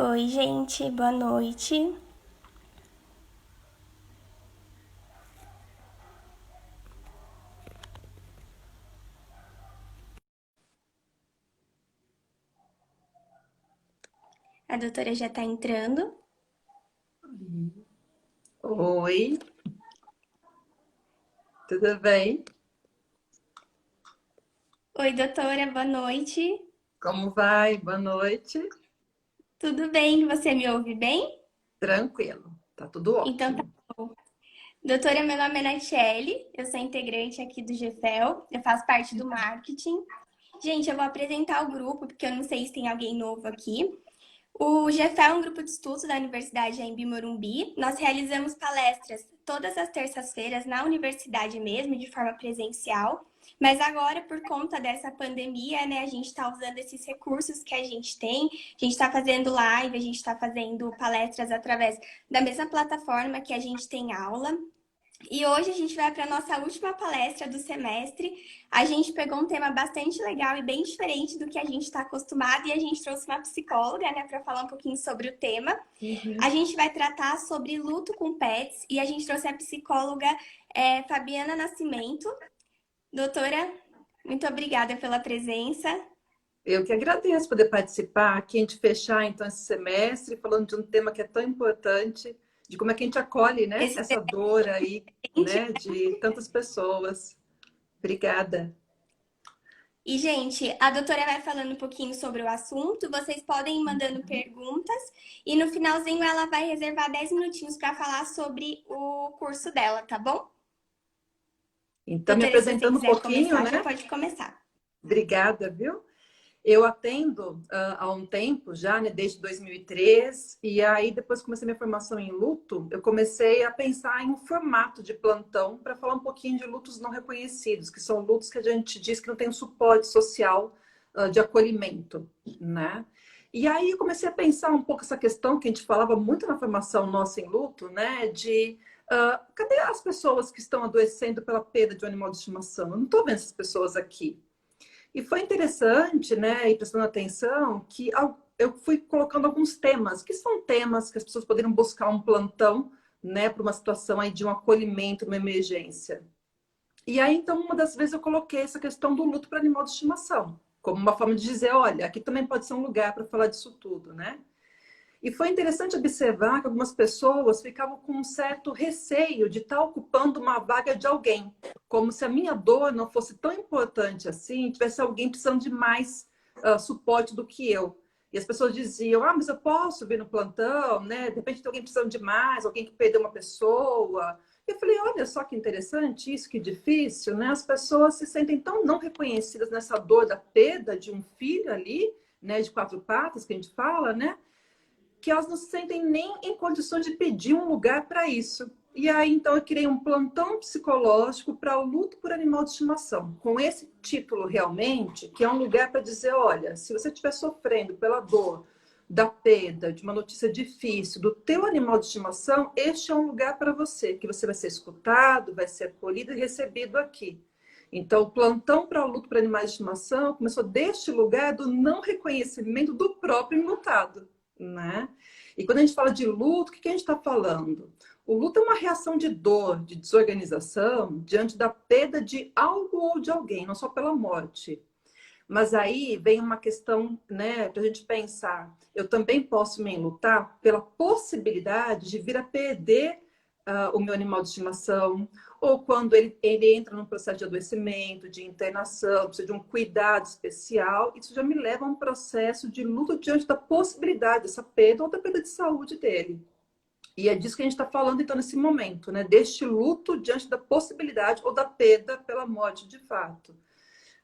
Oi, gente, boa noite. A doutora já tá entrando. Oi, tudo bem? Oi, doutora, boa noite. Como vai? Boa noite. Tudo bem? Você me ouve bem? Tranquilo, tá tudo Então tá ótimo. bom. Doutora, meu nome é Nachelle, eu sou integrante aqui do GFEL, eu faço parte do marketing. Gente, eu vou apresentar o grupo, porque eu não sei se tem alguém novo aqui. O GFEL é um grupo de estudos da Universidade Anhembi Morumbi. Nós realizamos palestras todas as terças-feiras na universidade mesmo, de forma presencial. Mas agora, por conta dessa pandemia, né, a gente está usando esses recursos que a gente tem. A gente está fazendo live, a gente está fazendo palestras através da mesma plataforma que a gente tem aula. E hoje a gente vai para a nossa última palestra do semestre. A gente pegou um tema bastante legal e bem diferente do que a gente está acostumado e a gente trouxe uma psicóloga, né, para falar um pouquinho sobre o tema. A Uhum. gente vai tratar sobre luto com pets e a gente trouxe a psicóloga Fabiana Nascimento. Doutora, muito obrigada pela presença. Eu que agradeço poder participar aqui, a gente fechar então esse semestre falando de um tema que é tão importante, de como é que a gente acolhe, né, Esse essa dor aí, presente. né, de tantas pessoas. Obrigada. E, gente, a doutora vai falando um pouquinho sobre o assunto. Vocês podem ir mandando Uhum. perguntas. E no finalzinho ela vai reservar 10 minutinhos para falar sobre o curso dela, tá bom? Então, me Doutora, se você apresentando um quiser pouquinho, começar, já né? pode começar. Obrigada, viu? Eu atendo há um tempo já, né, desde 2003, e aí depois que comecei minha formação em luto, eu comecei a pensar em um formato de plantão para falar um pouquinho de lutos não reconhecidos, que são lutos que a gente diz que não tem um suporte social de acolhimento, né? E aí eu comecei a pensar um pouco essa questão que a gente falava muito na formação nossa em luto, né, de cadê as pessoas que estão adoecendo pela perda de um animal de estimação? Eu não estou vendo essas pessoas aqui. E foi interessante, né, e prestando atenção, que eu fui colocando alguns temas, que são temas que as pessoas poderiam buscar um plantão, né, para uma situação aí de um acolhimento, uma emergência. E aí, então, uma das vezes eu coloquei essa questão do luto para animal de estimação, como uma forma de dizer, olha, aqui também pode ser um lugar para falar disso tudo, né? E foi interessante observar que algumas pessoas ficavam com um certo receio de estar ocupando uma vaga de alguém, como se a minha dor não fosse tão importante assim, tivesse alguém precisando de mais suporte do que eu. E as pessoas diziam, mas eu posso vir no plantão, né? De repente tem alguém precisando de mais, alguém que perdeu uma pessoa. E eu falei, olha só que interessante isso, que difícil, né? As pessoas se sentem tão não reconhecidas nessa dor da perda de um filho ali, né? De quatro patas, que a gente fala, né? Que elas não se sentem nem em condições de pedir um lugar para isso. E aí, então, eu criei um plantão psicológico para o luto por animal de estimação, com esse título realmente, que é um lugar para dizer, olha, se você estiver sofrendo pela dor da perda, de uma notícia difícil, do teu animal de estimação, este é um lugar para você, que você vai ser escutado, vai ser acolhido e recebido aqui. Então, o plantão para o luto por animais de estimação começou deste lugar do não reconhecimento do próprio enlutado, né? E quando a gente fala de luto, o que a gente está falando? O luto é uma reação de dor, de desorganização, diante da perda de algo ou de alguém, não só pela morte. Mas aí vem uma questão, né, para a gente pensar. Eu também posso me enlutar pela possibilidade de vir a perder o meu animal de estimação, ou quando ele entra num processo de adoecimento, de internação, precisa de um cuidado especial, isso já me leva a um processo de luto diante da possibilidade dessa perda ou da perda de saúde dele. E é disso que a gente está falando, então, nesse momento, né? Deste luto diante da possibilidade ou da perda pela morte de fato.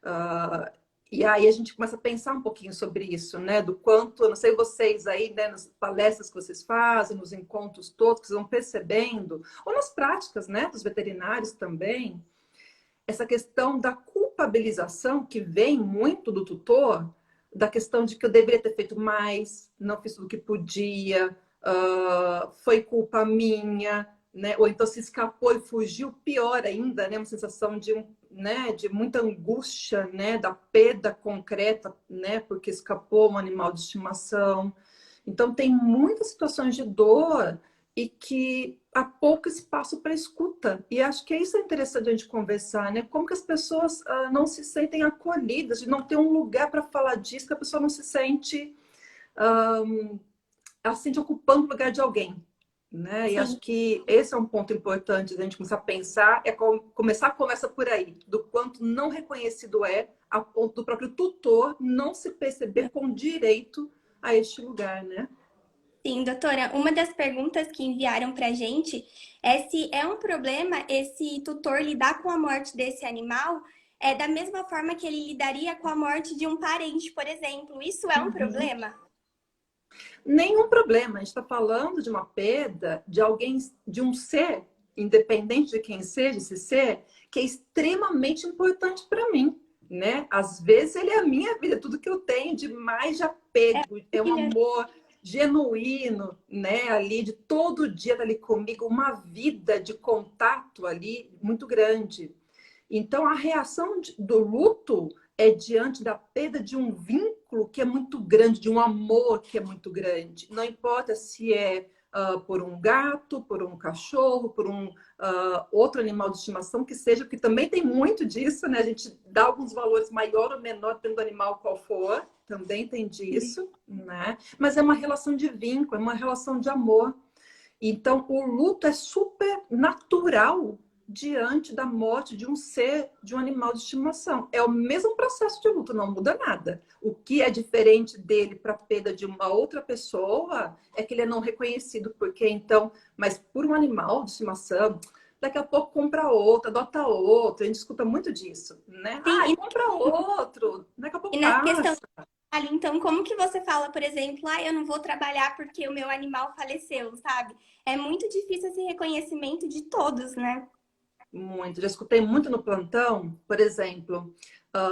Uh, e aí a gente começa a pensar um pouquinho sobre isso, né? Do quanto, eu não sei vocês aí, né, nas palestras que vocês fazem, nos encontros todos, que vocês vão percebendo, ou nas práticas, né, dos veterinários também, essa questão da culpabilização que vem muito do tutor, da questão de que eu deveria ter feito mais, não fiz tudo o que podia, foi culpa minha, né? Ou então se escapou e fugiu, pior ainda, né? Uma sensação de, né, de muita angústia, né? Da perda concreta, né? Porque escapou um animal de estimação. Então, tem muitas situações de dor e que há pouco espaço para escuta. E acho que é isso interessante a gente conversar, né? Como que as pessoas não se sentem acolhidas, de não ter um lugar para falar disso, que a pessoa não se sente, ela se sente ocupando o lugar de alguém. Né? E acho Sim. que esse é um ponto importante da gente começar a pensar, começar a conversa por aí, do quanto não reconhecido é, a ponto do próprio tutor não se perceber com direito a este lugar, né? Sim, doutora, uma das perguntas que enviaram para a gente é se é um problema esse tutor lidar com a morte desse animal da mesma forma que ele lidaria com a morte de um parente, por exemplo. Isso é um Uhum. problema? Nenhum problema. A gente está falando de uma perda de alguém, de um ser, independente de quem seja esse ser, que é extremamente importante para mim, né? Às vezes ele é a minha vida, tudo que eu tenho de mais de apego, é um Filha, amor genuíno, né? Ali de todo dia tá ali comigo, uma vida de contato ali muito grande. Então, a reação do luto é diante da perda de um vínculo que é muito grande, de um amor que é muito grande. Não importa se é por um gato, por um cachorro, por um outro animal de estimação que seja, porque também tem muito disso, né? A gente dá alguns valores maior ou menor dependendo do animal qual for, também tem disso, né? Mas é uma relação de vínculo, é uma relação de amor. Então, o luto é super natural diante da morte de um ser, de um animal de estimação. É o mesmo processo de luto, não muda nada. O que é diferente dele para a perda de uma outra pessoa é que ele é não reconhecido, porque então, mas por um animal de estimação, daqui a pouco compra outro, adota outro, a gente escuta muito disso, né? sim, Ah, compra outro, daqui a e pouco na questão passa. do trabalho, então, como que você fala, por exemplo, eu não vou trabalhar porque o meu animal faleceu, sabe? É muito difícil esse reconhecimento de todos, né? Muito. Já escutei muito no plantão, por exemplo,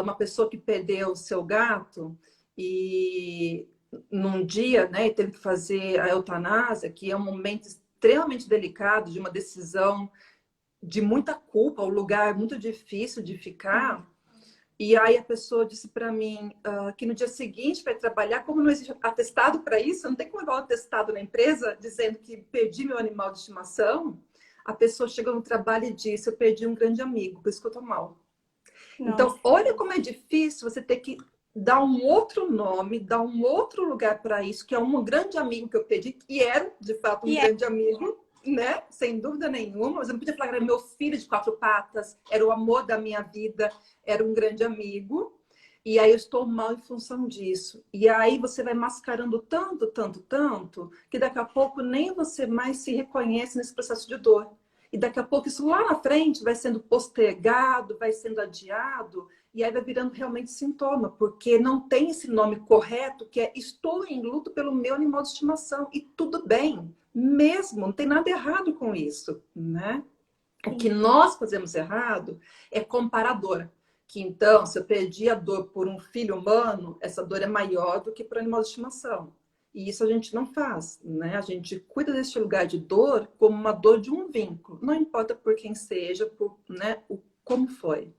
uma pessoa que perdeu o seu gato e num dia, né, teve que fazer a eutanásia, que é um momento extremamente delicado, de uma decisão de muita culpa, um lugar muito difícil de Sim. ficar. E aí a pessoa disse para mim que no dia seguinte vai trabalhar, como não existe atestado para isso, não tem como levar um atestado na empresa dizendo que perdi meu animal de estimação. A pessoa chegou no trabalho e disse: eu perdi um grande amigo, por isso que eu tô mal. Então, Nossa, olha como é difícil você ter que dar um outro nome, dar um outro lugar para isso, que é um grande amigo que eu perdi, e era, de fato, um e é, grande amigo, né? Sem dúvida nenhuma. Mas eu não podia falar que era meu filho de quatro patas, era o amor da minha vida, era um grande amigo. E aí eu estou mal em função disso. E aí você vai mascarando tanto, tanto, tanto, que daqui a pouco nem você mais se reconhece nesse processo de dor. E daqui a pouco isso lá na frente vai sendo postergado, vai sendo adiado, e aí vai virando realmente sintoma, porque não tem esse nome correto, que é estou em luto pelo meu animal de estimação. E tudo bem, mesmo, não tem nada errado com isso, né? O que sim. nós fazemos errado é comparador. Que então, se eu perdi a dor por um filho humano, essa dor é maior do que por animal de estimação. E isso a gente não faz, né? A gente cuida desse lugar de dor como uma dor de um vínculo, não importa por quem seja, por, né, como foi.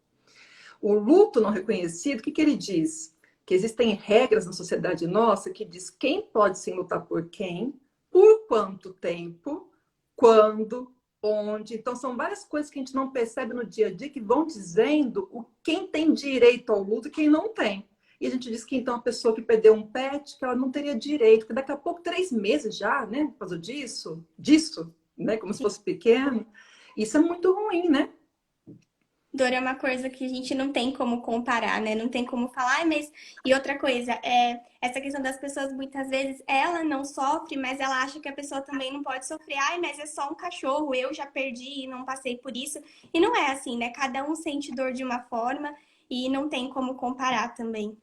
O luto não reconhecido, o que ele diz? Que existem regras na sociedade nossa que diz quem pode se lutar por quem, por quanto tempo, quando, onde. Então, são várias coisas que a gente não percebe no dia a dia que vão dizendo quem tem direito ao luto e quem não tem. E a gente diz que então a pessoa que perdeu um pet, que ela não teria direito, porque daqui a pouco, 3 meses já, né? Por causa disso, né? Como se fosse pequeno. Isso é muito ruim, né? Dor é uma coisa que a gente não tem como comparar, né? Não tem como falar, mas. E outra coisa, essa questão das pessoas, muitas vezes, ela não sofre, mas ela acha que a pessoa também não pode sofrer. Mas é só um cachorro, eu já perdi e não passei por isso. E não é assim, né? Cada um sente dor de uma forma e não tem como comparar também.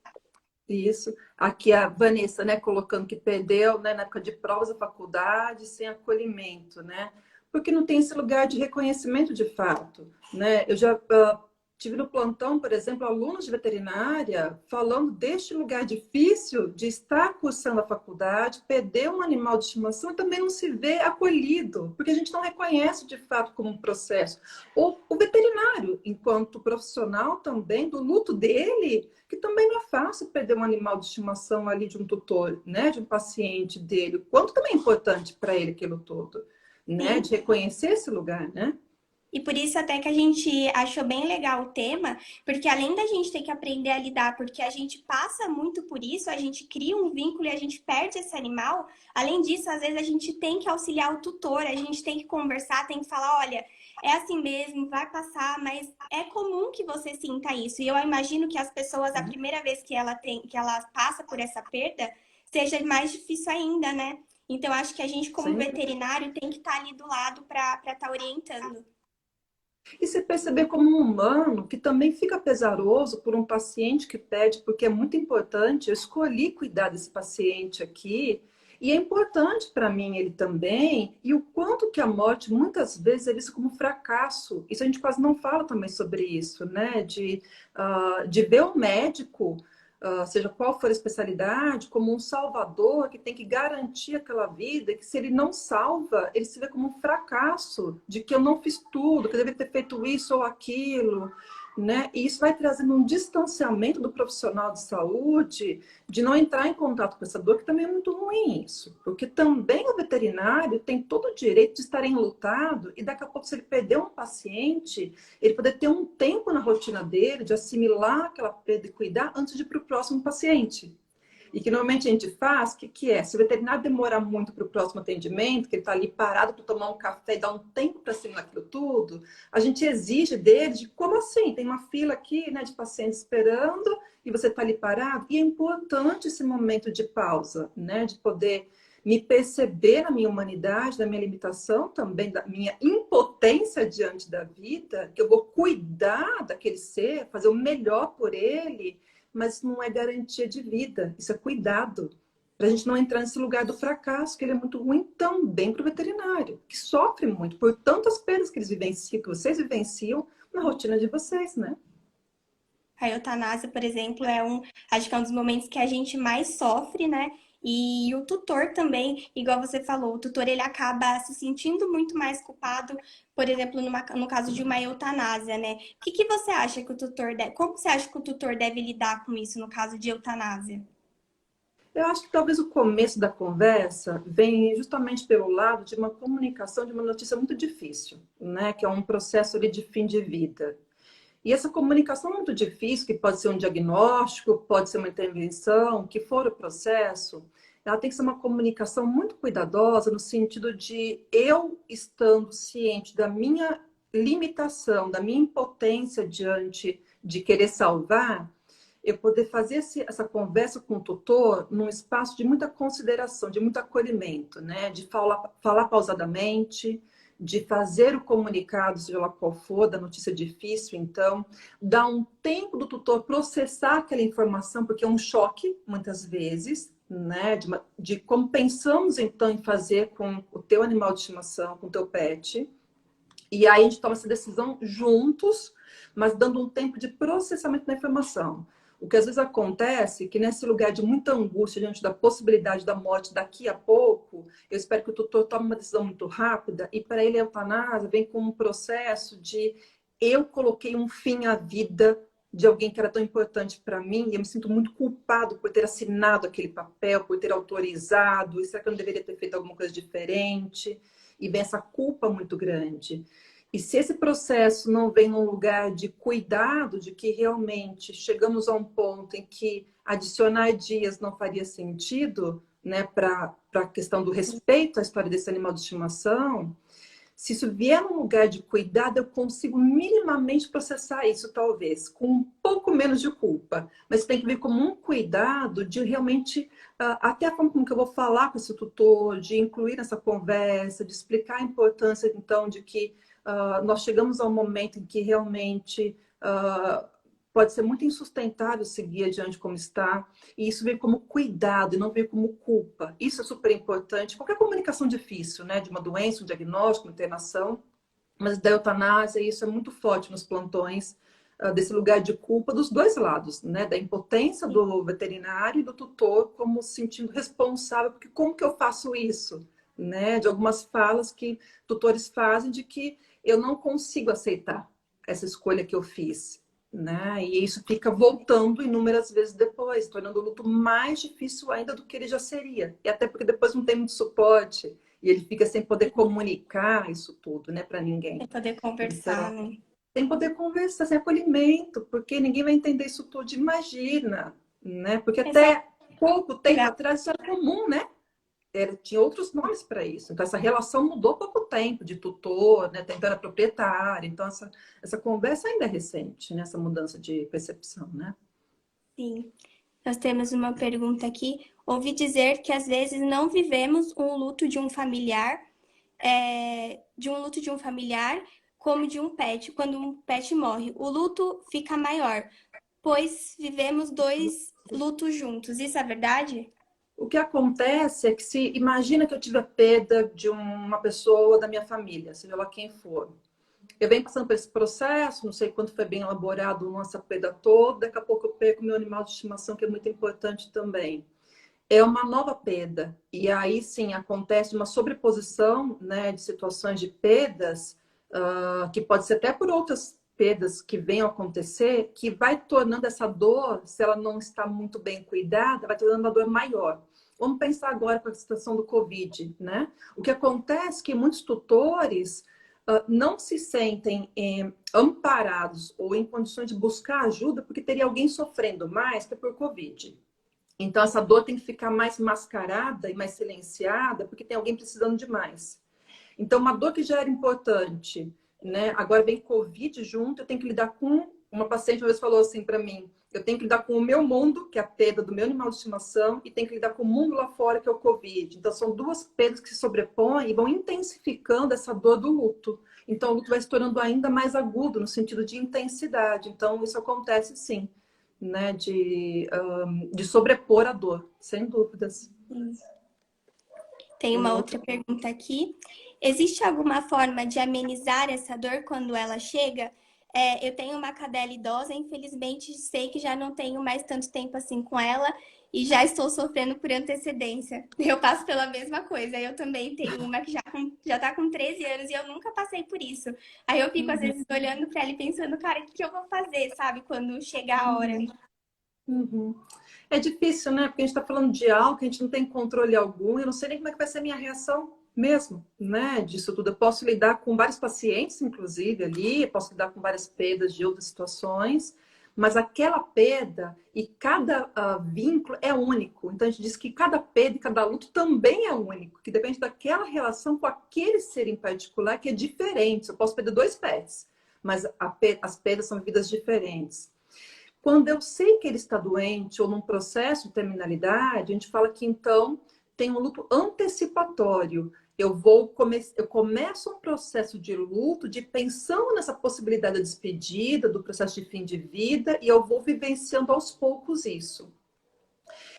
Isso. Aqui a Vanessa, né, colocando que perdeu, né, na época de provas da faculdade, sem acolhimento, né? Porque não tem esse lugar de reconhecimento de fato, né? Eu já tive no plantão, por exemplo, alunos de veterinária falando deste lugar difícil de estar cursando a faculdade, perder um animal de estimação e também não se vê acolhido, porque a gente não reconhece de fato como um processo. Ou o veterinário, enquanto profissional também, do luto dele, que também não é fácil perder um animal de estimação ali de um tutor, né, de um paciente dele, o quanto também é importante para ele aquilo todo, né, Sim. de reconhecer esse lugar, né? E por isso até que a gente achou bem legal o tema, porque além da gente ter que aprender a lidar, porque a gente passa muito por isso, a gente cria um vínculo e a gente perde esse animal. Além disso, às vezes a gente tem que auxiliar o tutor, a gente tem que conversar, tem que falar, olha, é assim mesmo, vai passar, mas é comum que você sinta isso. E eu imagino que as pessoas, a primeira vez que ela passa por essa perda, seja mais difícil ainda, né? Então, acho que a gente, como Sem veterinário, tem que estar ali do lado para estar orientando. E se perceber como um humano que também fica pesaroso por um paciente que pede, porque é muito importante, eu escolhi cuidar desse paciente aqui, e é importante para mim ele também, e o quanto que a morte muitas vezes é visto como fracasso. Isso a gente quase não fala também sobre isso, né? De ver o médico, seja qual for a especialidade, como um salvador que tem que garantir aquela vida, que se ele não salva, ele se vê como um fracasso, de que eu não fiz tudo, que eu deveria ter feito isso ou aquilo, né? E isso vai trazendo um distanciamento do profissional de saúde, de não entrar em contato com essa dor, que também é muito ruim isso, porque também o veterinário tem todo o direito de estar enlutado e daqui a pouco, se ele perder um paciente, ele poder ter um tempo na rotina dele de assimilar aquela perda e cuidar antes de ir para o próximo paciente. E que normalmente a gente faz, que é, se o veterinário demorar muito para o próximo atendimento, que ele está ali parado para tomar um café e dar um tempo para assimilar aquilo tudo, a gente exige dele de como assim? Tem uma fila aqui, né, de pacientes esperando e você está ali parado. E é importante esse momento de pausa, né, de poder me perceber na minha humanidade, na minha limitação, também da minha impotência diante da vida, que eu vou cuidar daquele ser, fazer o melhor por ele, mas isso não é garantia de vida, isso é cuidado. Para a gente não entrar nesse lugar do fracasso, que ele é muito ruim também para o veterinário, que sofre muito por tantas perdas que eles vivenciam, que vocês vivenciam na rotina de vocês, né? A eutanásia, por exemplo, acho que é um dos momentos que a gente mais sofre, né? E o tutor também, igual você falou, o tutor ele acaba se sentindo muito mais culpado, por exemplo, no caso de uma eutanásia, né? O que você acha que o tutor deve, como você acha que o tutor deve lidar com isso no caso de eutanásia? Eu acho que talvez o começo da conversa vem justamente pelo lado de uma comunicação de uma notícia muito difícil, né? Que é um processo ali de fim de vida. E essa comunicação muito difícil, que pode ser um diagnóstico, pode ser uma intervenção, que for o processo, ela tem que ser uma comunicação muito cuidadosa no sentido de eu estando ciente da minha limitação, da minha impotência diante de querer salvar, eu poder fazer essa conversa com o tutor num espaço de muita consideração, de muito acolhimento, né? De falar pausadamente, de fazer o comunicado, seja lá qual for, da notícia difícil, então, dar um tempo do tutor processar aquela informação, porque é um choque, muitas vezes, né? De como pensamos, então, em fazer com o teu animal de estimação, com o teu pet. E aí a gente toma essa decisão juntos, mas dando um tempo de processamento da informação. O que às vezes acontece é que nesse lugar de muita angústia diante da possibilidade da morte daqui a pouco, eu espero que o tutor tome uma decisão muito rápida e para ele a eutanásia vem com um processo de eu coloquei um fim à vida de alguém que era tão importante para mim e eu me sinto muito culpado por ter assinado aquele papel, por ter autorizado, e será que eu não deveria ter feito alguma coisa diferente? E vem essa culpa muito grande. E se esse processo não vem num lugar de cuidado, de que realmente chegamos a um ponto em que adicionar dias não faria sentido, né, para a questão do respeito à história desse animal de estimação, se isso vier num lugar de cuidado, eu consigo minimamente processar isso, talvez, com um pouco menos de culpa. Mas tem que vir como um cuidado de realmente, até a forma como que eu vou falar com esse tutor, de incluir nessa conversa, de explicar a importância, então, de que nós chegamos a um momento em que realmente pode ser muito insustentável seguir adiante como está, e isso vem como cuidado e não vem como culpa. Isso é super importante. Qualquer comunicação difícil, né, de uma doença, um diagnóstico, uma internação, mas da eutanásia, isso é muito forte nos plantões, desse lugar de culpa dos dois lados, né? Da impotência do veterinário e do tutor como se sentindo responsável, porque como que eu faço isso? Né? De algumas falas que tutores fazem de que eu não consigo aceitar essa escolha que eu fiz. Né? E isso fica voltando inúmeras vezes depois, tornando o luto mais difícil ainda do que ele já seria. E até porque depois não tem muito suporte e ele fica sem poder comunicar isso tudo, né, para ninguém. Sem poder conversar, Então, né? sem poder conversar, sem acolhimento, porque ninguém vai entender isso tudo. Imagina, né? Porque Exato. até pouco tempo atrás isso era comum, né? Tinha outros nomes para isso. Então, essa relação mudou há pouco tempo, de tutor, né? Então, era proprietário. Então, essa conversa ainda é recente, né? Essa mudança de percepção, né? Sim. Nós temos uma pergunta aqui. Ouvi dizer que às vezes não vivemos um luto de um familiar, como de um pet, quando um pet morre. O luto fica maior, pois vivemos dois lutos juntos. Isso é verdade? O que acontece é que se imagina que eu tive a perda de uma pessoa da minha família, seja lá quem for. Eu venho passando por esse processo, não sei quanto foi bem elaborado nossa perda toda, daqui a pouco eu perco meu animal de estimação, que é muito importante também. É uma nova perda. E aí sim acontece uma sobreposição, né, de situações de perdas, que pode ser até por outras perdas que venham a acontecer, que vai tornando essa dor, se ela não está muito bem cuidada, vai tornando a dor maior. Vamos pensar agora com a situação do Covid, né? O que acontece é que muitos tutores não se sentem amparados ou em condições de buscar ajuda porque teria alguém sofrendo mais que é por Covid. Então, essa dor tem que ficar mais mascarada e mais silenciada, porque tem alguém precisando de mais. Então, uma dor que já era importante, né? Agora vem Covid junto, eu tenho que lidar com... Uma paciente uma vez falou assim para mim, eu tenho que lidar com o meu mundo, que é a perda do meu animal de estimação, e tenho que lidar com o mundo lá fora, que é o Covid. Então, são duas perdas que se sobrepõem e vão intensificando essa dor do luto. Então, o luto vai se tornando ainda mais agudo, no sentido de intensidade. Então, isso acontece sim, né? De sobrepor a dor, sem dúvidas. Tem uma outra pergunta aqui. Existe alguma forma de amenizar essa dor quando ela chega? Eu tenho uma cadela idosa, infelizmente sei que já não tenho mais tanto tempo assim com ela e já estou sofrendo por antecedência. Eu passo pela mesma coisa. Eu também tenho uma que já tá com 13 anos e eu nunca passei por isso. Aí eu fico às vezes olhando para ela e pensando, cara, o que eu vou fazer, sabe, quando chegar a hora? Uhum. É difícil, né? Porque a gente está falando de algo que a gente não tem controle algum. Eu não sei nem como é que vai ser a minha reação mesmo, né? Disso tudo. Eu posso lidar com vários pacientes, inclusive, ali. Eu posso lidar com várias perdas de outras situações. Mas aquela perda e cada vínculo é único. Então, a gente diz que cada perda e cada luto também é único. Que depende daquela relação com aquele ser em particular que é diferente. Eu posso perder dois pets, mas as perdas são vidas diferentes. Quando eu sei que ele está doente ou num processo de terminalidade, a gente fala que então tem um luto antecipatório. Eu começo um processo de luto, de pensando nessa possibilidade da despedida, do processo de fim de vida, e eu vou vivenciando aos poucos isso.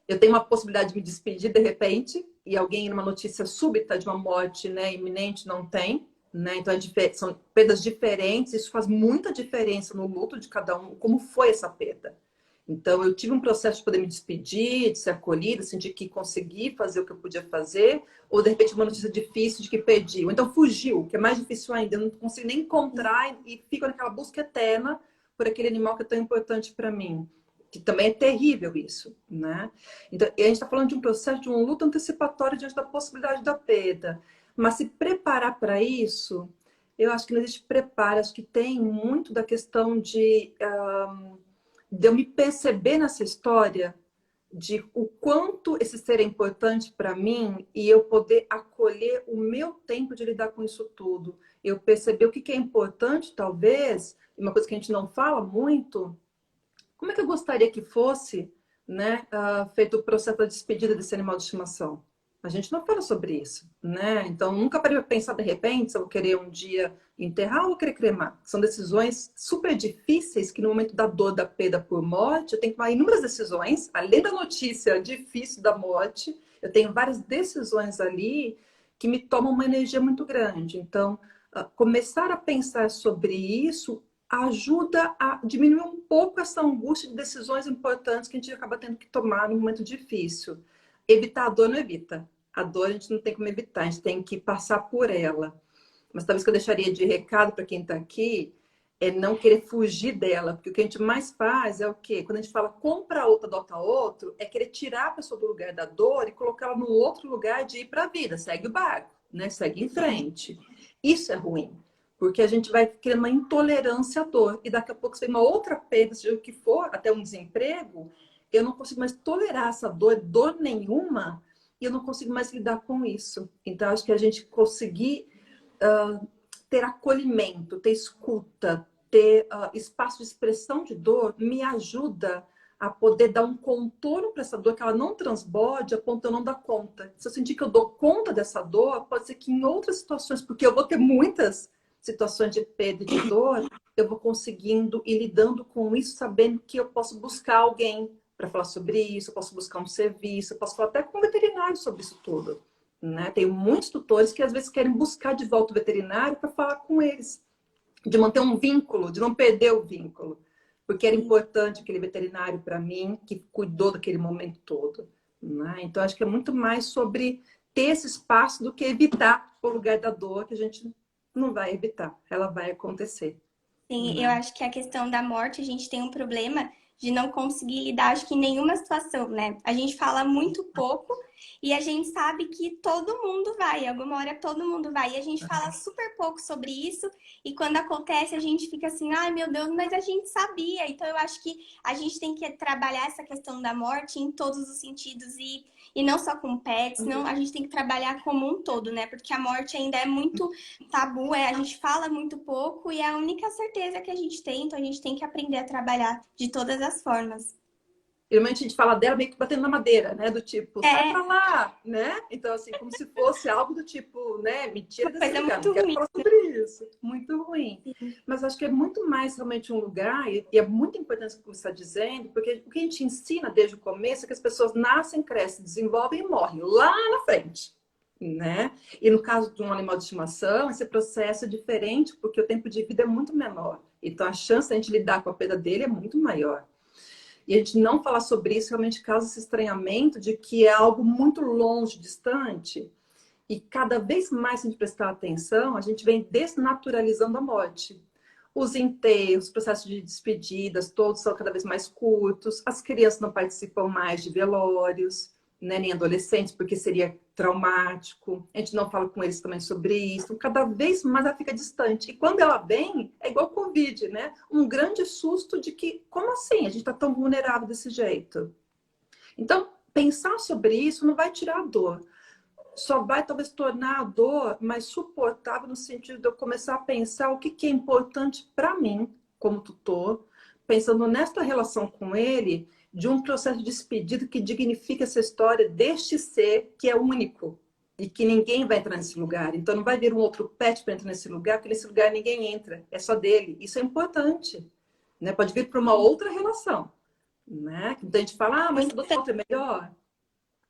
Eu tenho uma possibilidade de me despedir de repente, e alguém numa notícia súbita de uma morte, né, iminente não tem. Né? Então, são perdas diferentes, isso faz muita diferença no luto de cada um, como foi essa perda. Então, eu tive um processo de poder me despedir, de ser acolhida, sentir que consegui fazer o que eu podia fazer, ou de repente uma notícia difícil de que perdi, ou então fugiu, que é mais difícil ainda, eu não consigo nem encontrar e fico naquela busca eterna por aquele animal que é tão importante para mim. Que também é terrível isso, né? Então, a gente está falando de um processo, de um luto antecipatório diante da possibilidade da perda. Mas se preparar para isso, eu acho que não existe preparo. Acho que tem muito da questão de eu me perceber nessa história, de o quanto esse ser é importante para mim e eu poder acolher o meu tempo de lidar com isso tudo. Eu perceber o que é importante, talvez, uma coisa que a gente não fala muito, como é que eu gostaria que fosse, né, feito o processo da despedida desse animal de estimação? A gente não fala sobre isso, né? Então, nunca parei para pensar de repente se eu vou querer um dia enterrar ou vou querer cremar. São decisões super difíceis que no momento da dor, da perda por morte, eu tenho que tomar inúmeras decisões. Além da notícia difícil da morte, eu tenho várias decisões ali que me tomam uma energia muito grande. Então, começar a pensar sobre isso ajuda a diminuir um pouco essa angústia de decisões importantes que a gente acaba tendo que tomar num momento difícil. Evitar a dor não evita. A dor a gente não tem como evitar, a gente tem que passar por ela. Mas talvez que eu deixaria de recado para quem está aqui é não querer fugir dela, porque o que a gente mais faz é o quê? Quando a gente fala compra outra, adota outro, é querer tirar a pessoa do lugar da dor e colocá-la num outro lugar de ir para a vida, segue o barco, né? Segue em frente. Isso é ruim, porque a gente vai criando uma intolerância à dor e daqui a pouco você tem uma outra perda, seja o que for, até um desemprego, eu não consigo mais tolerar essa dor nenhuma, e eu não consigo mais lidar com isso. Então, acho que a gente conseguir ter acolhimento, ter escuta, ter espaço de expressão de dor, me ajuda a poder dar um contorno para essa dor, que ela não transborde a ponto de eu não dar conta. Se eu sentir que eu dou conta dessa dor, pode ser que em outras situações, porque eu vou ter muitas situações de perda e de dor, eu vou conseguindo ir lidando com isso, sabendo que eu posso buscar alguém para falar sobre isso, eu posso buscar um serviço, eu posso falar até com um veterinário sobre isso tudo. Né? Tem muitos tutores que às vezes querem buscar de volta o veterinário para falar com eles, de manter um vínculo, de não perder o vínculo, porque era importante aquele veterinário para mim, que cuidou daquele momento todo. Né? Então, acho que é muito mais sobre ter esse espaço do que evitar o lugar da dor, que a gente não vai evitar, ela vai acontecer. Sim, eu Né? acho que a questão da morte, a gente tem um problema de não conseguir lidar, acho que em nenhuma situação, né? A gente fala muito pouco e a gente sabe que todo mundo vai, alguma hora todo mundo vai. E a gente fala super pouco sobre isso e quando acontece a gente fica assim, ai meu Deus, mas a gente sabia. Então eu acho que a gente tem que trabalhar essa questão da morte em todos os sentidos e não só com pets, não, a gente tem que trabalhar como um todo, né? Porque a morte ainda é muito tabu, a gente fala muito pouco e é a única certeza que a gente tem, então a gente tem que aprender a trabalhar de todas as formas. Geralmente a gente fala dela meio que batendo na madeira, né? Do tipo, sai É pra lá, né? Então, assim, como se fosse algo do tipo, né? Me tira uma desse coisa lugar, não muito quero ruim. falar sobre isso. Muito ruim. Mas acho que é muito mais realmente um lugar, e é muito importante o que você está dizendo, porque o que a gente ensina desde o começo é que as pessoas nascem, crescem, desenvolvem e morrem lá na frente. Né? E no caso de um animal de estimação, esse processo é diferente, porque o tempo de vida é muito menor. Então, a chance de a gente lidar com a perda dele é muito maior. E a gente não falar sobre isso realmente causa esse estranhamento de que é algo muito longe, distante. E cada vez mais, se a gente prestar atenção, a gente vem desnaturalizando a morte. Os enterros, os processos de despedidas, todos são cada vez mais curtos. As crianças não participam mais de velórios, né, nem adolescentes, porque seria traumático. A gente não fala com eles também sobre isso. Cada vez mais ela fica distante. E quando ela vem, é igual Covid, né? Um grande susto de que, como assim? A gente está tão vulnerável desse jeito. Então, pensar sobre isso não vai tirar a dor. Só vai talvez tornar a dor mais suportável no sentido de eu começar a pensar o que é importante para mim, como tutor, pensando nesta relação com ele, de um processo de despedida que dignifica essa história deste ser que é único e que ninguém vai entrar nesse lugar. Então não vai vir um outro pet para entrar nesse lugar, porque nesse lugar ninguém entra, é só dele. Isso é importante, né? Pode vir para uma outra relação, né? Então a gente fala, ah, mas essa do outro é melhor.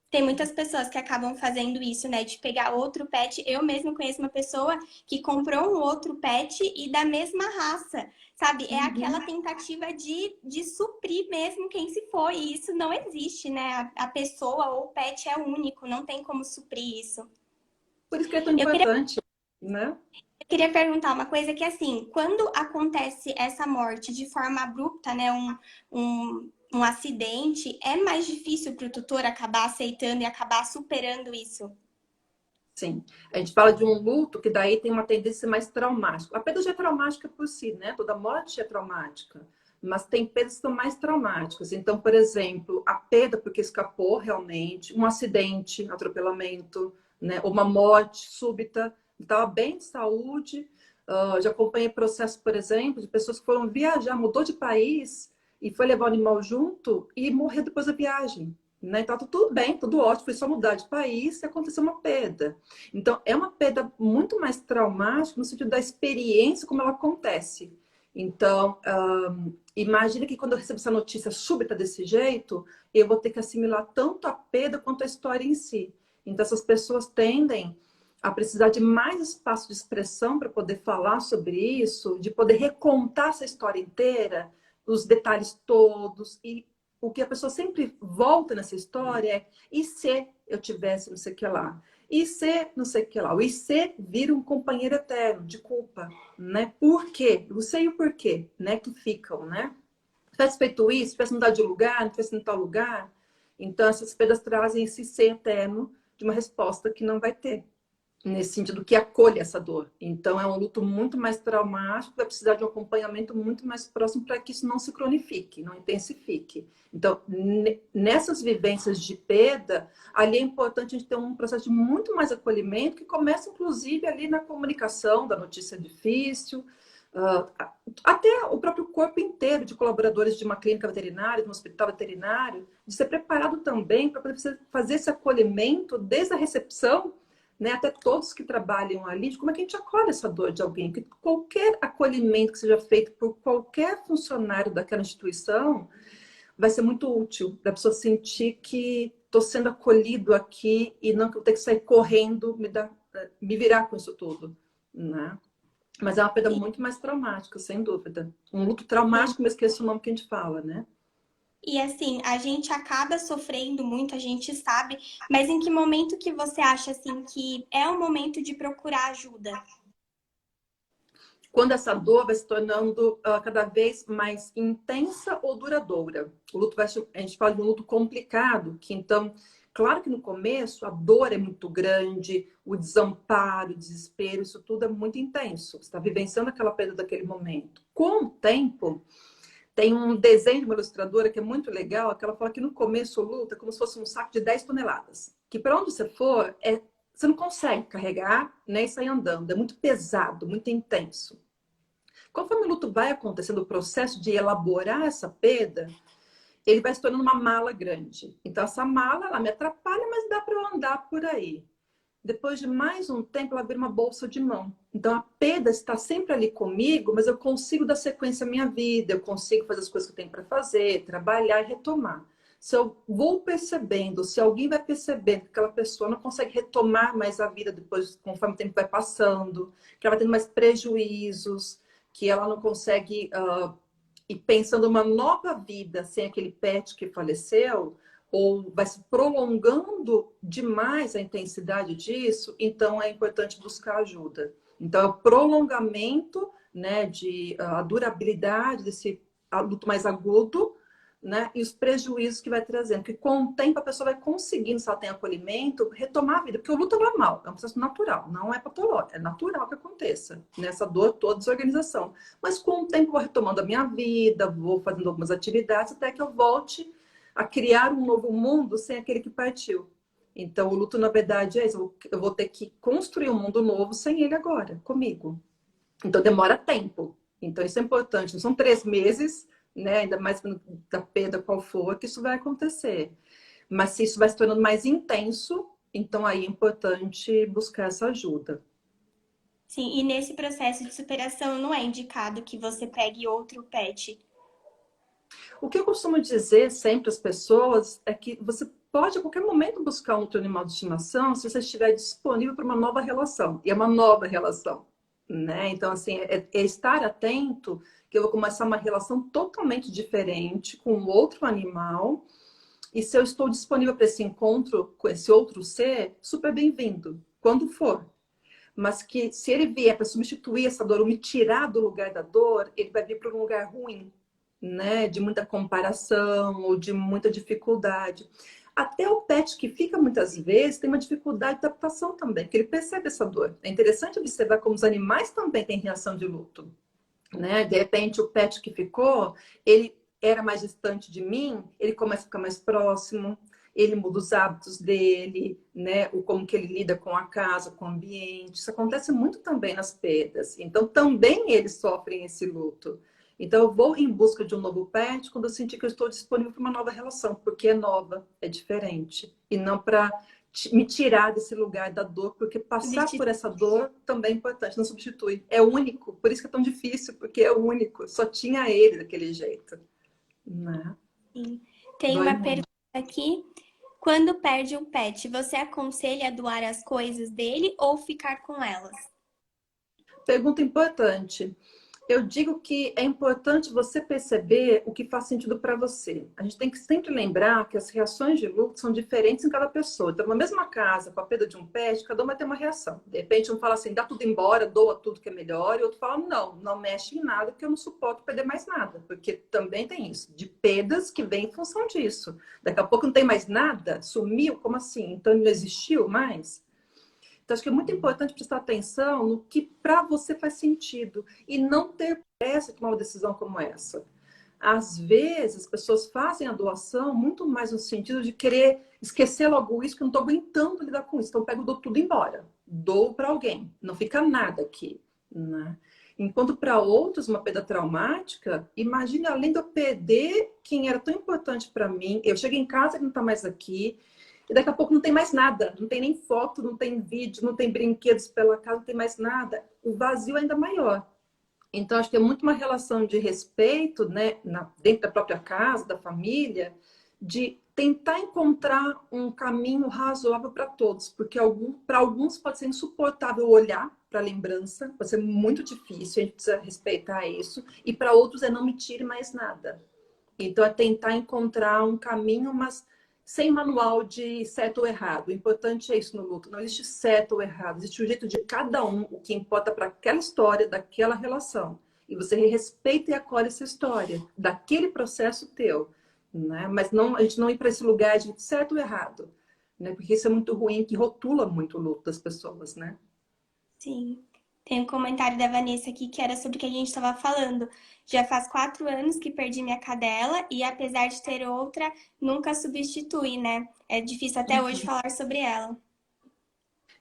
Tem muitas pessoas que acabam fazendo isso, né? De pegar outro pet. Eu mesma conheço uma pessoa que comprou um outro pet e da mesma raça, sabe? É aquela tentativa de suprir mesmo quem se foi. E isso não existe, né? A pessoa ou o pet é único, não tem como suprir isso. Por isso que é tão Eu queria, importante, né? eu queria perguntar uma coisa que, assim, quando acontece essa morte de forma abrupta, né? Um acidente, é mais difícil para o tutor acabar aceitando e acabar superando isso? Sim, a gente fala de um luto que daí tem uma tendência mais traumática. A perda já é traumática por si, né? Toda morte é traumática, mas tem perdas que são mais traumáticas. Então, por exemplo, a perda porque escapou realmente, um acidente, atropelamento, né? Uma morte súbita, estava bem de saúde. Já acompanhei processos, por exemplo, de pessoas que foram viajar, mudou de país e foi levar o animal junto e morreu depois da viagem. Né? Então, tá tudo bem, tudo ótimo, foi só mudar de país e aconteceu uma perda. Então, é uma perda muito mais traumática no sentido da experiência como ela acontece. Então, imagina que quando eu recebo essa notícia súbita desse jeito, eu vou ter que assimilar tanto a perda quanto a história em si. Então, essas pessoas tendem a precisar de mais espaço de expressão para poder falar sobre isso, de poder recontar essa história inteira, os detalhes todos. E o que a pessoa sempre volta nessa história é: e se eu tivesse não sei o que lá? E se não sei o que lá? O e se vira um companheiro eterno de culpa, né? Por quê? O sei e o porquê, né? Que ficam, né? Se tivesse feito isso, se tivesse mudado de lugar, não tivesse em tal lugar. Então, essas perdas trazem esse ser eterno de uma resposta que não vai ter, nesse sentido que acolhe essa dor. Então, é um luto muito mais traumático, vai precisar de um acompanhamento muito mais próximo para que isso não se cronifique, não intensifique. Então, nessas vivências de perda, ali é importante a gente ter um processo de muito mais acolhimento, que começa, inclusive, ali na comunicação da notícia difícil, até o próprio corpo inteiro de colaboradores de uma clínica veterinária, de um hospital veterinário, de ser preparado também para poder fazer esse acolhimento desde a recepção, né, até todos que trabalham ali, de como é que a gente acolhe essa dor de alguém. Que qualquer acolhimento que seja feito por qualquer funcionário daquela instituição vai ser muito útil, da pessoa sentir que estou sendo acolhido aqui e não que eu tenho que sair correndo, me virar com isso tudo, né? Mas é uma perda muito mais traumática, sem dúvida. Um luto traumático, mas esqueço o nome que a gente fala, né? E assim, a gente acaba sofrendo muito, a gente sabe, mas em que momento que você acha assim que é o momento de procurar ajuda? Quando essa dor vai se tornando cada vez mais intensa ou duradoura. O luto a gente fala de um luto complicado, que então, claro que no começo a dor é muito grande, o desamparo, o desespero, isso tudo é muito intenso. Você está vivenciando aquela perda daquele momento. Com o tempo, tem um desenho de uma ilustradora que é muito legal, que ela fala que no começo o luto é como se fosse um saco de 10 toneladas. Que para onde você for, você não consegue carregar, né, e sair andando. É muito pesado, muito intenso. Conforme o luto vai acontecendo, o processo de elaborar essa perda, ele vai se tornando uma mala grande. Então, essa mala, ela me atrapalha, mas dá para eu andar por aí. Depois de mais um tempo, ela vira uma bolsa de mão. Então, a perda está sempre ali comigo, mas eu consigo dar sequência à minha vida, eu consigo fazer as coisas que eu tenho para fazer, trabalhar e retomar. Se eu vou percebendo, se alguém vai percebendo que aquela pessoa não consegue retomar mais a vida depois, conforme o tempo vai passando, que ela vai tendo mais prejuízos, que ela não consegue ir pensando uma nova vida sem aquele pet que faleceu, ou vai se prolongando demais a intensidade disso, então é importante buscar ajuda. Então, é o prolongamento, né, a durabilidade desse luto mais agudo, né, e os prejuízos que vai trazendo. Porque com o tempo a pessoa vai conseguindo, se ela tem acolhimento, retomar a vida. Porque o luto é normal, é um processo natural, não é patológico, é natural que aconteça. Nessa dor toda, desorganização. Mas com o tempo eu vou retomando a minha vida, vou fazendo algumas atividades até que eu volte a criar um novo mundo sem aquele que partiu. Então, o luto, na verdade, é isso. Eu vou ter que construir um mundo novo sem ele agora, comigo. Então, demora tempo. Então, isso é importante. Não são 3 meses, né? Ainda mais da perda qual for, que isso vai acontecer. Mas se isso vai se tornando mais intenso, então aí é importante buscar essa ajuda. Sim, e nesse processo de superação não é indicado que você pegue outro pet. O que eu costumo dizer sempre às pessoas é que você pode a qualquer momento buscar um outro animal de estimação se você estiver disponível para uma nova relação. E é uma nova relação, né? Então, assim, é estar atento que eu vou começar uma relação totalmente diferente com outro animal. E se eu estou disponível para esse encontro com esse outro ser, super bem-vindo, quando for. Mas que se ele vier para substituir essa dor ou me tirar do lugar da dor, ele vai vir para um lugar ruim, né? De muita comparação ou de muita dificuldade. Até o pet que fica muitas vezes tem uma dificuldade de adaptação também, porque ele percebe essa dor. É interessante observar como os animais também têm reação de luto, né? De repente o pet que ficou, ele era mais distante de mim, ele começa a ficar mais próximo, ele muda os hábitos dele, né? O como que ele lida com a casa, com o ambiente. Isso acontece muito também nas perdas. Então também eles sofrem esse luto. Então eu vou em busca de um novo pet quando eu sentir que eu estou disponível para uma nova relação, porque é nova, é diferente, e não para me tirar desse lugar da dor, porque passar por essa dor também é importante, não substitui. É único, por isso que é tão difícil, porque é único. Só tinha ele daquele jeito, né? Sim. Tem Dói uma muito. pergunta aqui. Quando perde um pet, você aconselha a doar as coisas dele ou ficar com elas? Pergunta importante. Eu digo que é importante você perceber o que faz sentido para você. A gente tem que sempre lembrar que as reações de luto são diferentes em cada pessoa. Então, na mesma casa, com a perda de um pet, cada um vai ter uma reação. De repente, um fala assim, dá tudo embora, doa tudo que é melhor, e outro fala, não, não mexe em nada, porque eu não suporto perder mais nada. Porque também tem isso, de perdas que vem em função disso. Daqui a pouco não tem mais nada, sumiu, como assim? Então, não existiu mais? Então, acho que é muito importante prestar atenção no que para você faz sentido e não ter pressa de tomar uma decisão como essa. Às vezes, as pessoas fazem a doação muito mais no sentido de querer esquecer logo isso, que eu não estou aguentando lidar com isso. Então, eu pego e dou tudo embora. Dou para alguém. Não fica nada aqui. Né? Enquanto para outros, uma perda traumática, imagine, além de eu perder quem era tão importante para mim, eu chego em casa e não está mais aqui, e daqui a pouco não tem mais nada, não tem nem foto, não tem vídeo, não tem brinquedos pela casa, não tem mais nada. O vazio é ainda maior. Então, acho que é muito uma relação de respeito, né, dentro da própria casa, da família, de tentar encontrar um caminho razoável para todos, porque para alguns pode ser insuportável olhar para a lembrança, pode ser muito difícil, a gente precisa respeitar isso, e para outros é não me tire mais nada. Então, é tentar encontrar um caminho, mas sem manual de certo ou errado. O importante é isso no luto. Não existe certo ou errado. Existe o jeito de cada um, o que importa para aquela história, daquela relação. E você respeita e acolhe essa história, daquele processo teu. Né? Mas não, a gente não ir para esse lugar de certo ou errado. Né? Porque isso é muito ruim, que rotula muito o luto das pessoas. Né? Sim. Tem um comentário da Vanessa aqui que era sobre o que a gente estava falando. Já faz 4 anos que perdi minha cadela e apesar de ter outra, nunca substitui, né? É difícil até hoje falar sobre ela.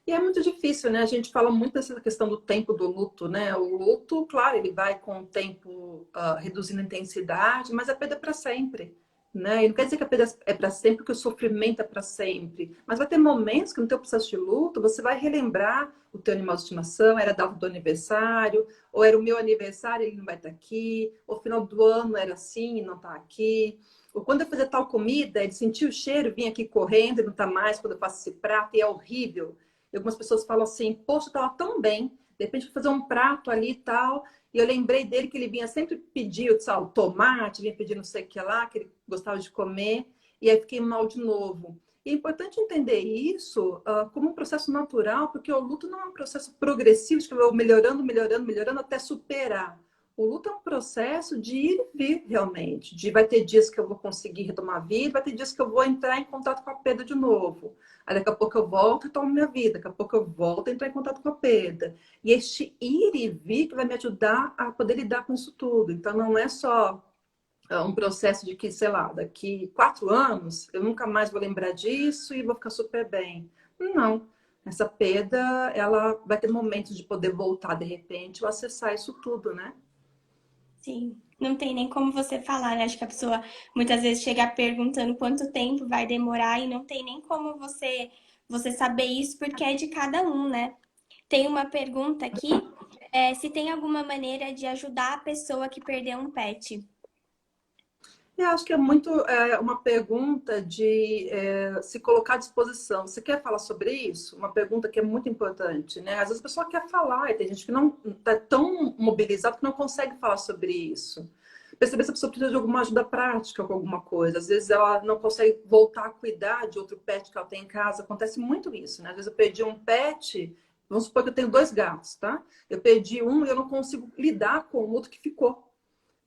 E é muito difícil, né? A gente fala muito dessa questão do tempo do luto, né? O luto, claro, ele vai com o tempo reduzindo a intensidade, mas a perda é para sempre, né? E não quer dizer que a perda é para sempre, porque o sofrimento é para sempre. Mas vai ter momentos que no teu processo de luto, você vai relembrar o teu animal de estimação, era a data do aniversário, ou era o meu aniversário, ele não vai estar aqui, ou final do ano era assim e não está aqui. Ou quando eu fazer tal comida, ele sentiu o cheiro, vinha aqui correndo e não está mais quando eu faço esse prato, e é horrível. E algumas pessoas falam assim, poxa, estava tão bem, de repente vou fazer um prato ali e tal, e eu lembrei dele que ele vinha sempre pedir, sabe, tomate, vinha pedir não sei o que lá, que ele gostava de comer, e aí fiquei mal de novo. E é importante entender isso como um processo natural, porque o luto não é um processo progressivo, de que eu vou melhorando, melhorando, melhorando até superar. O luto é um processo de ir e vir, realmente. Vai ter dias que eu vou conseguir retomar a vida, vai ter dias que eu vou entrar em contato com a perda de novo. Aí daqui a pouco eu volto e tomo minha vida. Daqui a pouco eu volto a entrar em contato com a perda. E este ir e vir que vai me ajudar a poder lidar com isso tudo. Então não é só um processo de que, sei lá, daqui 4 anos eu nunca mais vou lembrar disso e vou ficar super bem. Não. Essa perda, ela vai ter momentos de poder voltar de repente ou acessar isso tudo, né? Sim. Não tem nem como você falar, né? Acho que a pessoa muitas vezes chega perguntando quanto tempo vai demorar e não tem nem como você saber isso porque é de cada um, né? Tem uma pergunta aqui, se tem alguma maneira de ajudar a pessoa que perdeu um pet. Eu acho que é muito uma pergunta de se colocar à disposição. Você quer falar sobre isso? Uma pergunta que é muito importante, né? Às vezes a pessoa quer falar e tem gente que não está tão mobilizada que não consegue falar sobre isso. Perceber se a pessoa precisa de alguma ajuda prática com alguma coisa. Às vezes ela não consegue voltar a cuidar de outro pet que ela tem em casa. Acontece muito isso, né? Às vezes eu perdi um pet, vamos supor que eu tenho 2 gatos, tá? Eu perdi um e eu não consigo lidar com o outro que ficou.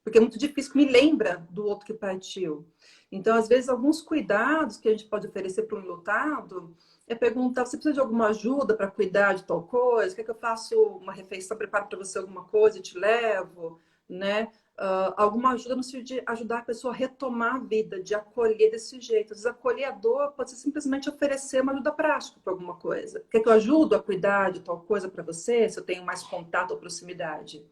Porque é muito difícil, que me lembra do outro que partiu. Então, às vezes, alguns cuidados que a gente pode oferecer para um enlutado é perguntar: você precisa de alguma ajuda para cuidar de tal coisa? Quer que eu faça uma refeição, preparo para você alguma coisa e te levo? Né? Alguma ajuda no sentido de ajudar a pessoa a retomar a vida, de acolher desse jeito. Às vezes, acolher a dor pode ser simplesmente oferecer uma ajuda prática para alguma coisa. Quer que eu ajude a cuidar de tal coisa para você, se eu tenho mais contato ou proximidade?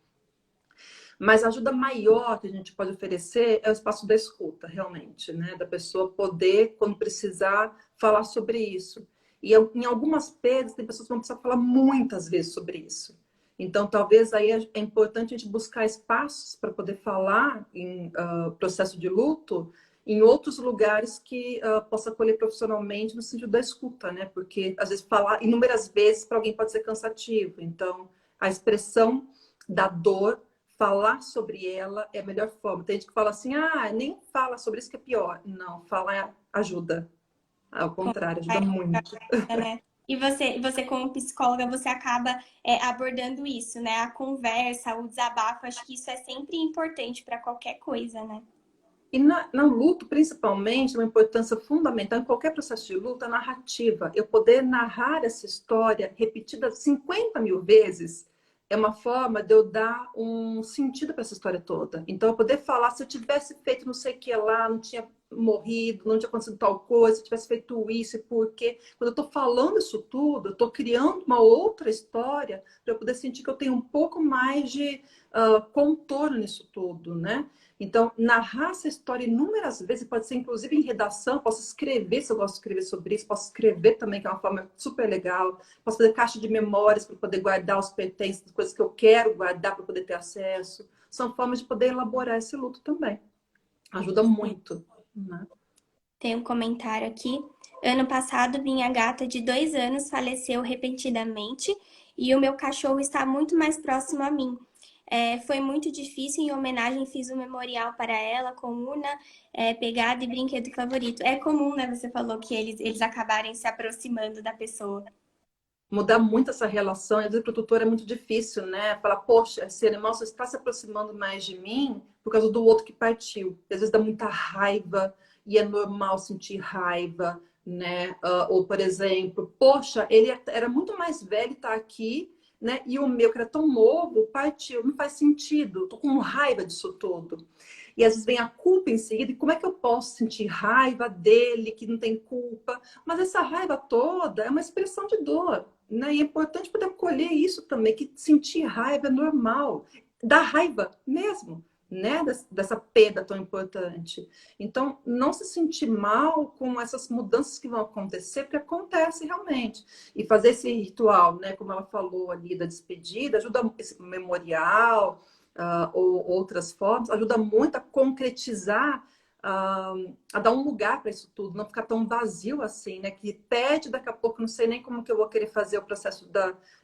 Mas a ajuda maior que a gente pode oferecer é o espaço da escuta, realmente, né? Da pessoa poder, quando precisar, falar sobre isso. E em algumas perdas, tem pessoas que vão precisar falar muitas vezes sobre isso. Então, talvez aí é importante a gente buscar espaços para poder falar em processo de luto em outros lugares que possa acolher profissionalmente no sentido da escuta, né? Porque às vezes falar inúmeras vezes para alguém pode ser cansativo. Então, a expressão da dor, falar sobre ela é a melhor forma. Tem gente que fala assim, nem fala sobre isso que é pior. Não, falar ajuda. Ao contrário, ajuda muito. Né? E você como psicóloga, você acaba abordando isso, né? A conversa, o desabafo, acho que isso é sempre importante para qualquer coisa, né? E no luto, principalmente, uma importância fundamental em qualquer processo de luto, a narrativa. Eu poder narrar essa história repetida 50 mil vezes é uma forma de eu dar um sentido para essa história toda. Então, eu poder falar, se eu tivesse feito não sei o que lá, não tinha morrido, não tinha acontecido tal coisa, se eu tivesse feito isso e por quê. Quando eu estou falando isso tudo, eu estou criando uma outra história para eu poder sentir que eu tenho um pouco mais de contorno nisso tudo, né? Então, narrar essa história inúmeras vezes, pode ser inclusive em redação, posso escrever se eu gosto de escrever sobre isso, posso escrever também, que é uma forma super legal, posso fazer caixa de memórias para poder guardar os pertences, coisas que eu quero guardar para poder ter acesso. São formas de poder elaborar esse luto também. Ajuda muito, né? Tem um comentário aqui. Ano passado, minha gata de 2 anos faleceu repentinamente e o meu cachorro está muito mais próximo a mim. Foi muito difícil. Em homenagem, fiz um memorial para ela com urna, pegada e brinquedo favorito. É comum, né? Você falou que eles acabarem se aproximando da pessoa. Mudar muito essa relação, e às vezes para o tutor é muito difícil, né? Falar, poxa, esse animal só está se aproximando mais de mim por causa do outro que partiu. E às vezes dá muita raiva, e é normal sentir raiva, né? Ou, por exemplo, poxa, ele era muito mais velho e está aqui, né? E o meu, que era tão novo, partiu. Não faz sentido, tô com raiva disso tudo. E às vezes vem a culpa em seguida, e como é que eu posso sentir raiva dele, que não tem culpa? Mas essa raiva toda é uma expressão de dor, né? E é importante poder acolher isso também, que sentir raiva é normal. Dá raiva mesmo, né? Dessa perda tão importante. Então, não se sentir mal com essas mudanças que vão acontecer, porque acontece realmente. E fazer esse ritual, né? Como ela falou ali da despedida, ajuda esse memorial, ou outras formas, ajuda muito a concretizar, a dar um lugar para isso tudo, não ficar tão vazio assim, né? Que pede daqui a pouco, não sei nem como que eu vou querer fazer o processo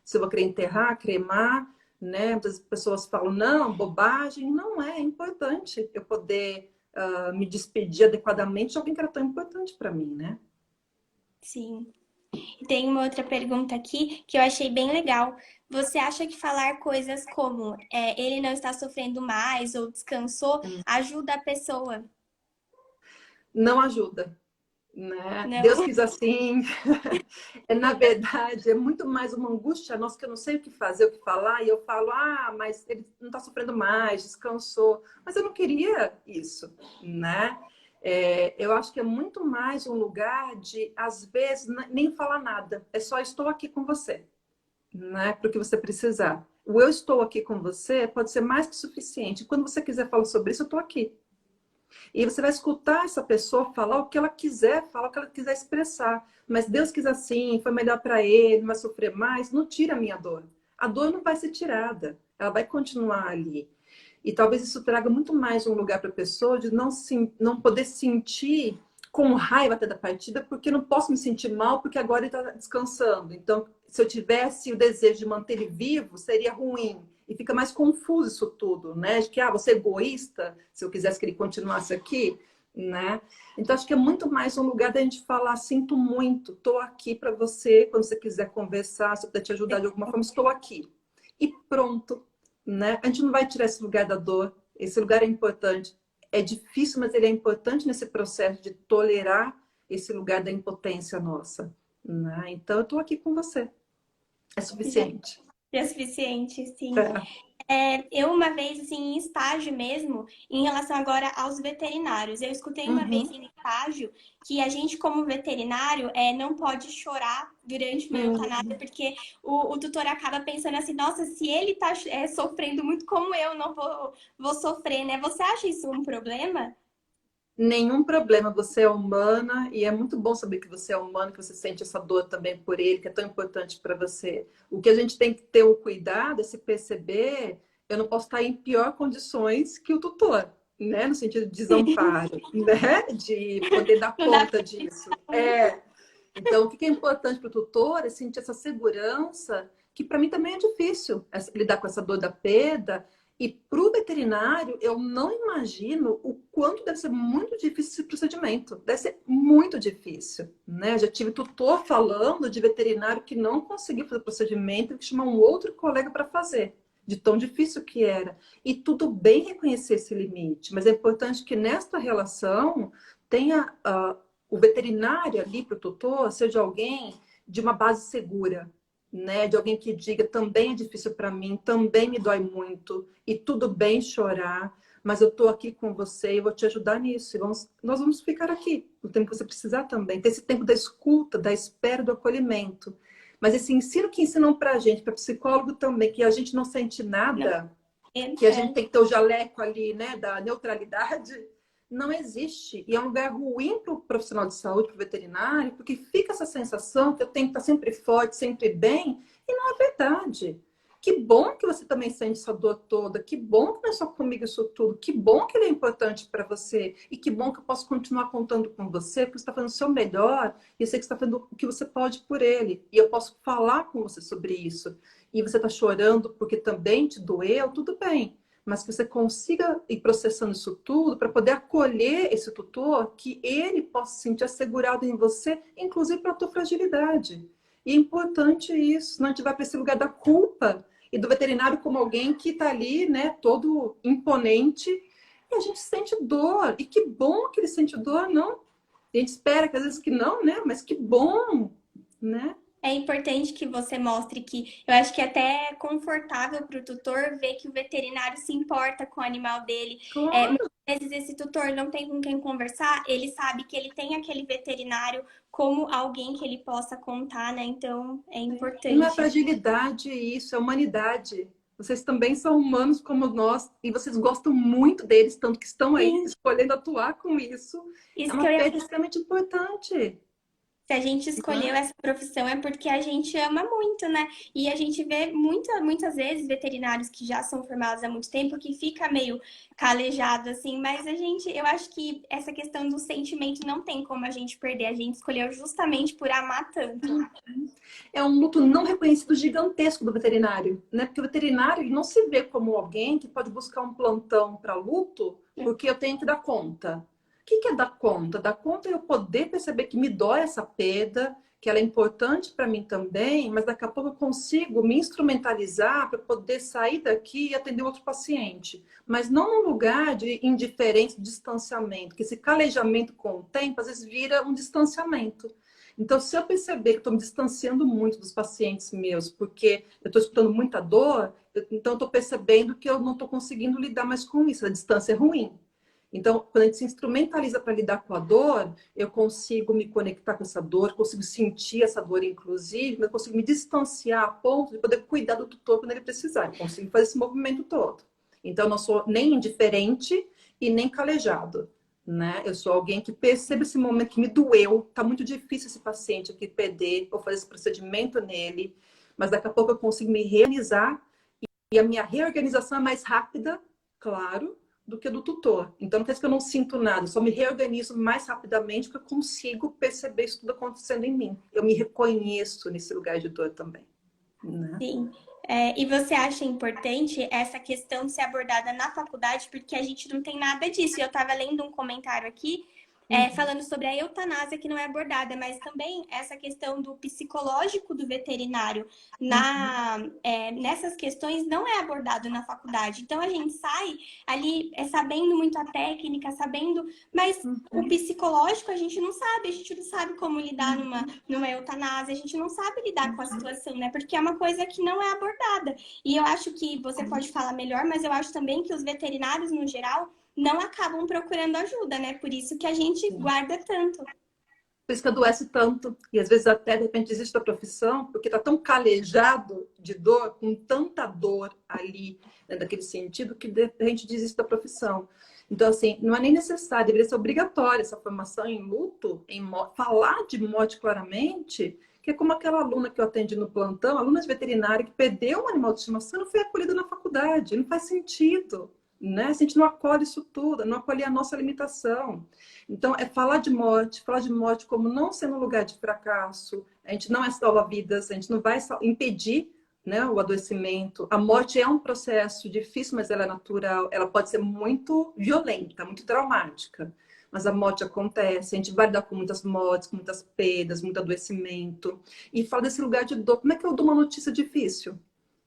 se eu vou querer enterrar, cremar, né? As pessoas falam, não, bobagem. Não é importante eu poder me despedir adequadamente de alguém que era tão importante para mim, né? Sim. E tem uma outra pergunta aqui que eu achei bem legal. Você acha que falar coisas como ele não está sofrendo mais ou descansou ajuda a pessoa? Não ajuda, né? Deus Não? quis assim. Na verdade, é muito mais uma angústia nossa, que eu não sei o que fazer, o que falar, e eu falo, mas ele não está sofrendo mais, descansou. Mas eu não queria isso, né? Eu acho que é muito mais um lugar de, às vezes, nem falar nada. É só estou aqui com você, né? Para o que você precisar. O eu estou aqui com você pode ser mais que suficiente. Quando você quiser falar sobre isso, eu estou aqui. E você vai escutar essa pessoa falar o que ela quiser, falar o que ela quiser expressar. Mas Deus quis assim, foi melhor para ele, não vai sofrer mais. Não tira a minha dor. A dor não vai ser tirada. Ela vai continuar ali. E talvez isso traga muito mais um lugar para a pessoa de não poder sentir com raiva até da partida, porque não posso me sentir mal, porque agora ele está descansando. Então, se eu tivesse o desejo de manter ele vivo, seria ruim. E fica mais confuso isso tudo, né? De que, você é egoísta, se eu quisesse que ele continuasse aqui, né? Então, acho que é muito mais um lugar da gente falar, sinto muito, estou aqui para você, quando você quiser conversar, se eu puder te ajudar de alguma forma, estou aqui. E pronto, né? A gente não vai tirar esse lugar da dor, esse lugar é importante. É difícil, mas ele é importante nesse processo de tolerar esse lugar da impotência nossa, né? Então, eu estou aqui com você. É Já suficiente. é suficiente, sim. É. Eu uma vez, assim, em estágio mesmo, em relação agora aos veterinários, eu escutei uma vez Uhum. em estágio que a gente, como veterinário, não pode chorar durante uma eutanásia, Uhum. porque o tutor acaba pensando assim, nossa, se ele tá sofrendo muito como eu, não vou sofrer, né? Você acha isso um problema? Nenhum problema, você é humana e é muito bom saber que você é humana, que você sente essa dor também por ele, que é tão importante para você. O que a gente tem que ter o cuidado é se perceber, eu não posso estar em pior condições que o tutor, né? No sentido de desamparo, né? De poder dar Não dá conta disso. É. Então, o que é importante para o tutor é sentir essa segurança, que para mim também é difícil lidar com essa dor da perda. E para o veterinário, eu não imagino o quanto deve ser muito difícil esse procedimento. Deve ser muito difícil, né? Já tive tutor falando de veterinário que não conseguiu fazer o procedimento e que chamou um outro colega para fazer, de tão difícil que era. E tudo bem reconhecer esse limite, mas é importante que nesta relação tenha o veterinário ali para o tutor seja alguém de uma base segura, né? De alguém que diga também é difícil para mim, também me dói muito e tudo bem chorar, mas eu estou aqui com você e vou te ajudar nisso. E nós vamos ficar aqui o tempo que você precisar também. Ter esse tempo da escuta, da espera, do acolhimento. Mas esse ensino que ensinam para a gente, para psicólogo também, que a gente não sente Não. nada, É, que a gente tem que ter o jaleco ali, né, da neutralidade, não existe. E é um lugar ruim para o profissional de saúde, para o veterinário, porque fica essa sensação que eu tenho que estar sempre forte, sempre bem, e não é verdade. Que bom que você também sente essa dor toda, que bom que não é só comigo isso tudo, que bom que ele é importante para você, e que bom que eu posso continuar contando com você, porque você está fazendo o seu melhor, e eu sei que você está fazendo o que você pode por ele, e eu posso falar com você sobre isso. E você está chorando porque também te doeu, tudo bem. Mas que você consiga ir processando isso tudo para poder acolher esse tutor, que ele possa se sentir assegurado em você, inclusive para a tua fragilidade. E é importante isso, senão a gente vai para esse lugar da culpa e do veterinário como alguém que está ali, né, todo imponente, e a gente sente dor. E que bom que ele sente dor, não? A gente espera que às vezes que não, né? Mas que bom, né? É importante que você mostre que eu acho que é até confortável para o tutor ver que o veterinário se importa com o animal dele. Claro. Muitas vezes esse tutor não tem com quem conversar, ele sabe que ele tem aquele veterinário como alguém que ele possa contar, né? Então é E não é importante. fragilidade isso, é humanidade. Vocês também são humanos como nós e vocês gostam muito deles, tanto que estão aí Sim, escolhendo atuar com isso. É isso que uma eu ia perda extremamente importante. Se a gente escolheu essa profissão é porque a gente ama muito, né? E a gente vê muitas vezes veterinários que já são formados há muito tempo que fica meio calejado assim, mas eu acho que essa questão do sentimento não tem como a gente perder. A gente escolheu justamente por amar tanto. É um luto não reconhecido gigantesco do veterinário, né? Porque o veterinário ele não se vê como alguém que pode buscar um plantão para luto porque eu tenho que dar conta. O que é dar conta? Dar conta é eu poder perceber que me dói essa perda, que ela é importante para mim também, mas daqui a pouco eu consigo me instrumentalizar para poder sair daqui e atender outro paciente. Mas não num lugar de indiferença, distanciamento, que esse calejamento com o tempo às vezes vira um distanciamento. Então, se eu perceber que estou me distanciando muito dos pacientes meus, porque eu estou escutando muita dor, então eu estou percebendo que eu não estou conseguindo lidar mais com isso. A distância é ruim. Então, quando a gente se instrumentaliza para lidar com a dor, eu consigo me conectar com essa dor, consigo sentir essa dor, inclusive, mas eu consigo me distanciar a ponto de poder cuidar do tutor quando ele precisar. Eu consigo fazer esse movimento todo. Então, eu não sou nem indiferente e nem calejado, né? Eu sou alguém que percebe esse momento que me doeu, tá muito difícil esse paciente aqui perder, ou fazer esse procedimento nele, mas daqui a pouco eu consigo me realizar e a minha reorganização é mais rápida, claro, do que a do tutor. Então, não quer dizer que eu não sinto nada, eu só me reorganizo mais rapidamente porque eu consigo perceber isso tudo acontecendo em mim. Eu me reconheço nesse lugar de dor também, né? Sim. E você acha importante essa questão de ser abordada na faculdade, porque a gente não tem nada disso. Eu estava lendo um comentário aqui, falando sobre a eutanásia que não é abordada, mas também essa questão do psicológico do veterinário nessas questões não é abordado na faculdade. Então a gente sai ali sabendo muito a técnica, sabendo, mas o psicológico a gente não sabe como lidar numa eutanásia, a gente não sabe lidar com a situação, né? Porque é uma coisa que não é abordada. E eu acho que você pode falar melhor, mas eu acho também que os veterinários, no geral, não acabam procurando ajuda, né? Por isso que a gente guarda tanto. Por isso que adoece tanto. E às vezes até, de repente, desiste da profissão, porque está tão calejado de dor, com tanta dor ali, né, daquele sentido, que de repente desiste da profissão. Então, assim, não é nem necessário, deveria ser obrigatória essa formação em luto, falar de morte claramente, que é como aquela aluna que eu atendi no plantão, aluna de veterinária que perdeu um animal de estimação e não foi acolhida na faculdade. Não faz sentido. né? Se a gente não acolhe isso tudo, não acolhe a nossa limitação. Então, é falar de morte como não sendo um lugar de fracasso. A gente não é salva-vidas, a gente não vai impedir, né, o adoecimento. A morte é um processo difícil, mas ela é natural. Ela pode ser muito violenta, muito traumática. Mas a morte acontece, a gente vai lidar com muitas mortes, com muitas perdas, muito adoecimento. E fala desse lugar de dor. Como é que eu dou uma notícia difícil?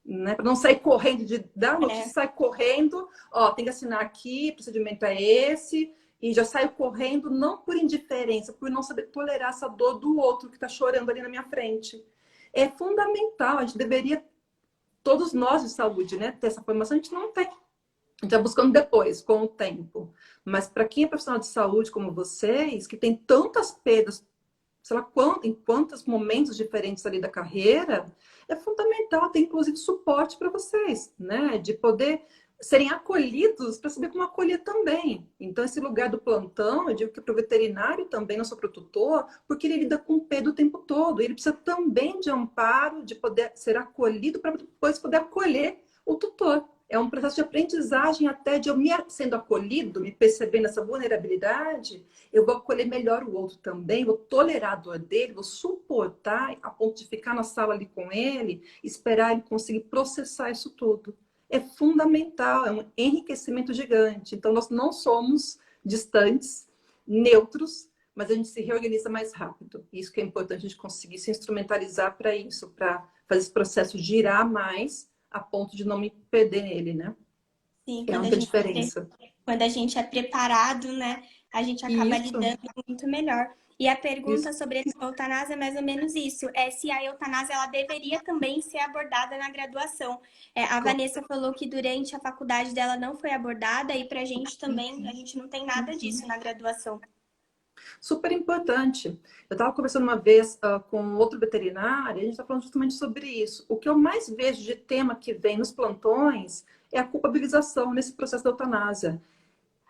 Né? Para não sair correndo, de dar a notícia, É, sai correndo, ó, tem que assinar aqui, o procedimento é esse, e já saio correndo, não por indiferença, por não saber tolerar essa dor do outro que está chorando ali na minha frente. É fundamental, a gente deveria, todos nós de saúde, né, ter essa formação, a gente não tem. A gente vai buscando depois, com o tempo. Mas para quem é profissional de saúde como vocês, que tem tantas perdas, sei lá, em quantos momentos diferentes ali da carreira, é fundamental ter, inclusive, suporte para vocês, né? De poder serem acolhidos para saber como acolher também. Então, esse lugar do plantão, eu digo que para o veterinário também, não só para o tutor, porque ele lida com o P do tempo todo. Ele precisa também de amparo, de poder ser acolhido para depois poder acolher o tutor. É um processo de aprendizagem até de eu me sendo acolhido, me percebendo essa vulnerabilidade, eu vou acolher melhor o outro também, vou tolerar a dor dele, vou suportar a ponto de ficar na sala ali com ele, esperar ele conseguir processar isso tudo. É fundamental, é um enriquecimento gigante. Então, nós não somos distantes, neutros, mas a gente se reorganiza mais rápido. Isso que é importante, a gente conseguir se instrumentalizar para isso, para fazer esse processo girar mais, a ponto de não me perder nele, né? sim, É a única diferença. quando a gente é preparado, né, a gente acaba Isso, lidando muito melhor. E a isso. pergunta sobre a eutanásia é mais ou menos isso, é se a eutanásia ela deveria também ser abordada na graduação. É, a Vanessa falou que durante a faculdade dela não foi abordada e pra gente também, a gente não tem nada disso na graduação. Super importante. Eu estava conversando uma vez com outro veterinário, e a gente está falando justamente sobre isso. O que eu mais vejo de tema que vem nos plantões é a culpabilização nesse processo da eutanásia.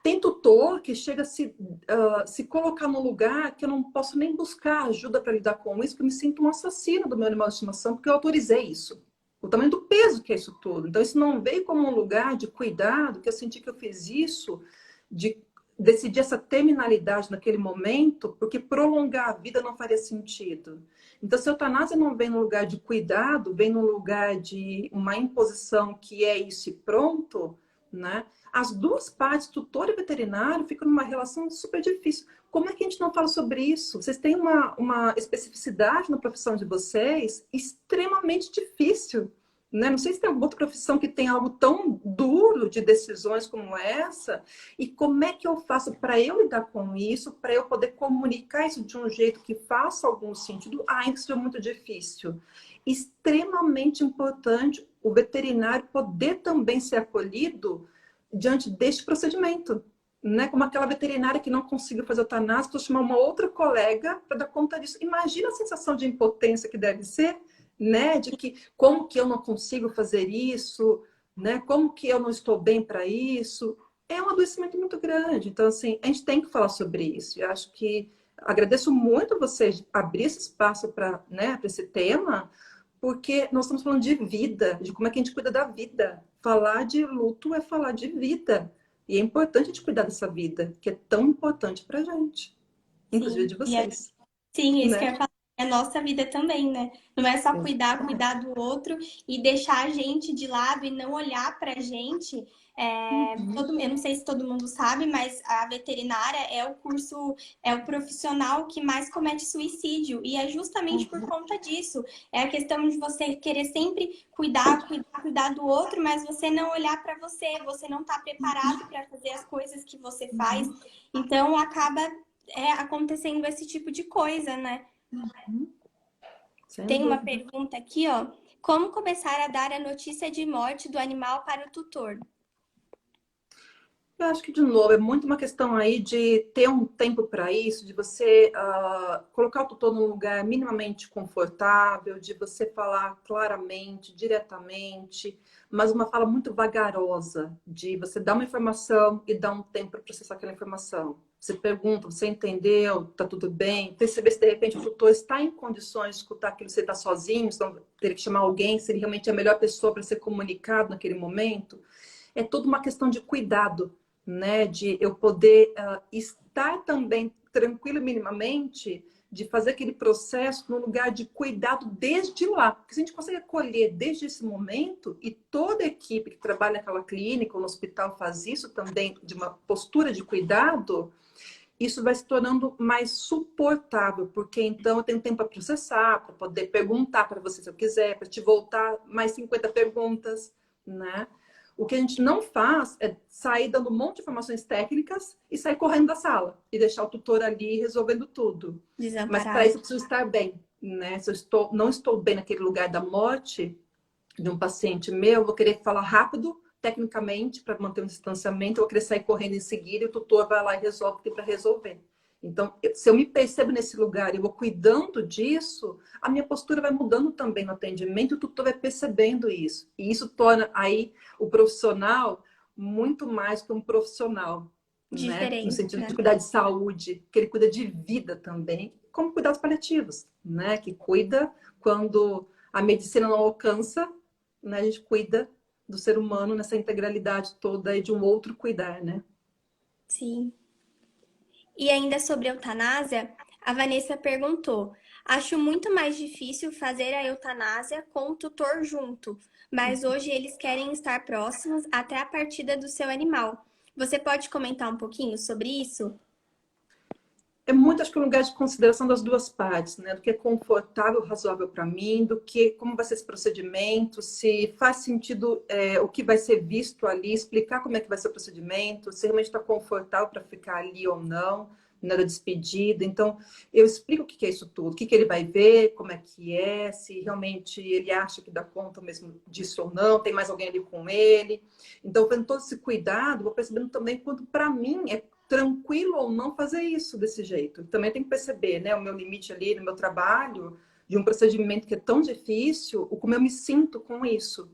Tem tutor que chega a se colocar num lugar que eu não posso nem buscar ajuda para lidar com isso, porque eu me sinto um assassino do meu animal de estimação, porque eu autorizei isso. O tamanho do peso que é isso tudo. Então, isso não veio como um lugar de cuidado, que eu senti que eu fiz isso, de decidir essa terminalidade naquele momento, porque prolongar a vida não faria sentido. Então, se a eutanásia não vem no lugar de cuidado, vem no lugar de uma imposição que é isso e pronto, né? As duas partes, tutor e veterinário, ficam numa relação super difícil. Como é que a gente não fala sobre isso? Vocês têm uma especificidade na profissão de vocês extremamente difícil, né? Não sei se tem alguma outra profissão que tem algo tão duro de decisões como essa. E como é que eu faço para eu lidar com isso, para eu poder comunicar isso de um jeito que faça algum sentido, ainda que seja muito difícil? Extremamente importante o veterinário poder também ser acolhido diante deste procedimento. Né? Como aquela veterinária que não conseguiu fazer eutanásia, vou chamar uma outra colega para dar conta disso. Imagina a sensação de impotência que deve ser, né? De que como que eu não consigo fazer isso, né? Como que eu não estou bem para isso? É um adoecimento muito grande. Então, assim, a gente tem que falar sobre isso. Eu acho que agradeço muito vocês abrir esse espaço para, né, para esse tema, porque nós estamos falando de vida, de como é que a gente cuida da vida. Falar de luto é falar de vida. E é importante a gente cuidar dessa vida, que é tão importante pra gente, inclusive Sim, de vocês, sim, isso que eu né? ia falar. É a nossa vida também, né? Não é só cuidar, Exatamente. cuidar do outro e deixar a gente de lado e não olhar pra gente. Uhum, Eu não sei se todo mundo sabe, mas a veterinária é o curso, é o profissional que mais comete suicídio. E é justamente por uhum, conta disso. É a questão de você querer sempre cuidar, cuidar, cuidar do outro, mas você não olhar pra você, você não tá preparado para fazer as coisas que você faz. uhum, Então acaba acontecendo esse tipo de coisa, né? uhum. Sem Tem uma dúvida. pergunta aqui, ó. Como começar a dar a notícia de morte do animal para o tutor? Eu acho que, de novo, é muito uma questão aí de ter um tempo para isso, de você colocar o tutor num lugar minimamente confortável, de você falar claramente, diretamente, mas uma fala muito vagarosa, de você dar uma informação e dar um tempo para processar aquela informação. Você pergunta, você entendeu? Tá tudo bem? Perceber se de repente o tutor está em condições de escutar aquilo, se ele está sozinho, se não teria que chamar alguém, se ele realmente é a melhor pessoa para ser comunicado naquele momento. é toda uma questão de cuidado, né? De eu poder estar também tranquila minimamente, de fazer aquele processo num lugar de cuidado desde lá. Porque se a gente consegue acolher desde esse momento, e toda a equipe que trabalha naquela clínica ou no hospital faz isso também, de uma postura de cuidado, isso vai se tornando mais suportável, porque então eu tenho tempo para processar, para poder perguntar para você se eu quiser, para te voltar mais 50 perguntas, né? O que a gente não faz é sair dando um monte de informações técnicas e sair correndo da sala e deixar o tutor ali resolvendo tudo. Mas para Desamparado. isso eu preciso estar bem, né? Se eu não estou bem naquele lugar da morte de um paciente meu, eu vou querer falar rápido, tecnicamente, para manter um distanciamento, eu vou querer sair correndo em seguida e o tutor vai lá e resolve o que tem para resolver. Então, se eu me percebo nesse lugar e eu vou cuidando disso, a minha postura vai mudando também no atendimento, e o tutor vai percebendo isso. E isso torna aí o profissional muito mais que um profissional, né? No Diferente, sentido de né? cuidar de saúde, que ele cuida de vida também, como cuidados paliativos, né? Que cuida quando a medicina não alcança, né? A gente cuida do ser humano nessa integralidade toda e de um outro cuidar, né? Sim. E ainda sobre eutanásia, a Vanessa perguntou: acho muito mais difícil fazer a eutanásia com o tutor junto, mas hoje eles querem estar próximos até a partida do seu animal. Você pode comentar um pouquinho sobre isso? É muito, acho que um lugar de consideração das duas partes, né? Do que é confortável, razoável para mim, do que como vai ser esse procedimento, se faz sentido o que vai ser visto ali, explicar como é que vai ser o procedimento, se realmente está confortável para ficar ali ou não, na hora da despedida. Então, eu explico o que é isso tudo, o que ele vai ver, como é, se realmente ele acha que dá conta mesmo disso ou não, tem mais alguém ali com ele. Então, tendo todo esse cuidado, vou percebendo também quanto para mim é tranquilo ou não fazer isso desse jeito. Também tem que perceber, né, o meu limite ali no meu trabalho, de um procedimento que é tão difícil, o como eu me sinto com isso.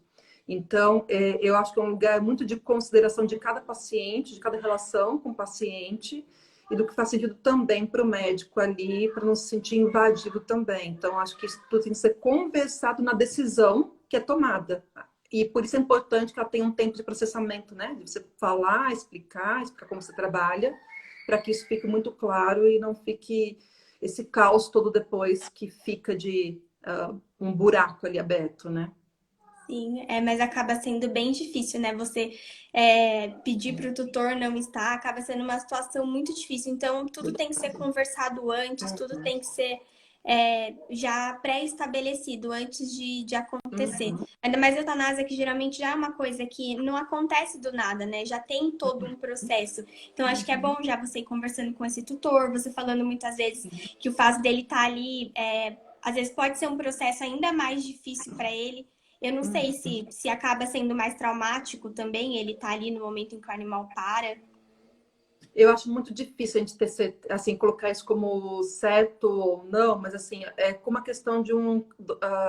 Então, eu acho que é um lugar muito de consideração de cada paciente, de cada relação com o paciente, e do que faz sentido também para o médico ali, para não se sentir invadido também. Então, acho que isso tudo tem que ser conversado na decisão que é tomada. E por isso é importante que ela tenha um tempo de processamento, né? De você falar, explicar como você trabalha, para que isso fique muito claro e não fique esse caos todo depois que fica de um buraco ali aberto, né? Sim, mas acaba sendo bem difícil, né? Você pedir para o tutor não estar, acaba sendo uma situação muito difícil. Então, tudo tem que ser conversado antes, tudo tem que ser já pré-estabelecido antes de acontecer. Ainda mais a eutanásia, que geralmente já é uma coisa que não acontece do nada, né? Já tem todo um processo. Então, acho que é bom já você ir conversando com esse tutor, você falando muitas vezes que o fato dele estar ali, às vezes pode ser um processo ainda mais difícil para ele. Eu não sei se acaba sendo mais traumático também ele tá ali no momento em que o animal para. Eu acho muito difícil a gente ter, assim, colocar isso como certo ou não, mas assim, é como a questão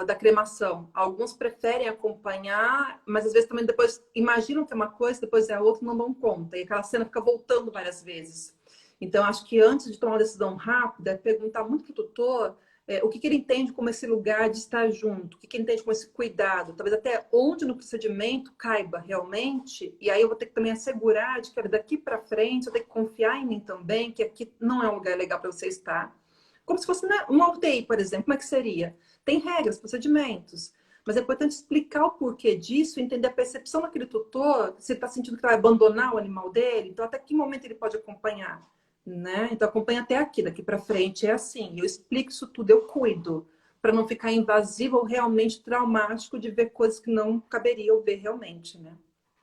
da cremação. Alguns preferem acompanhar, mas às vezes também depois imaginam que é uma coisa, depois é a outra, não dão conta. E aquela cena fica voltando várias vezes. Então, acho que antes de tomar uma decisão rápida, é perguntar muito para o tutor o que ele entende como esse lugar de estar junto, o que ele entende como esse cuidado, talvez até onde no procedimento caiba realmente, e aí eu vou ter que também assegurar de que daqui para frente eu tenho que confiar em mim também, que aqui não é um lugar legal para você estar. Como se fosse uma UTI, por exemplo, como é que seria? Tem regras, procedimentos, mas é importante explicar o porquê disso, entender a percepção daquele tutor, se ele está sentindo que vai abandonar o animal dele, então até que momento ele pode acompanhar. Né? Então acompanha até aqui, daqui para frente é assim. Eu explico isso tudo, eu cuido, para não ficar invasivo ou realmente traumático de ver coisas que não caberia eu ver realmente, né?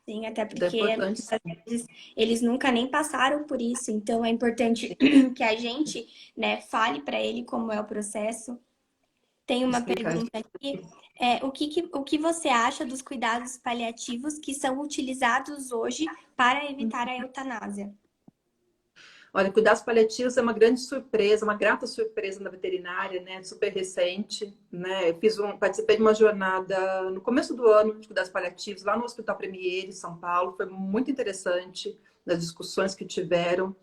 Sim, até Então é porque importante. às vezes eles nunca nem passaram por isso, então é importante que a gente, né, fale para ele como é o processo. Tem uma Explicar. pergunta aqui, o que você acha dos cuidados paliativos que são utilizados hoje para evitar a eutanásia? Olha, cuidados paliativos é uma grande surpresa, uma grata surpresa na veterinária, né? Super recente, né? Participei de uma jornada no começo do ano de cuidados paliativos lá no Hospital Premier, em São Paulo. Foi muito interessante as discussões que tiveram.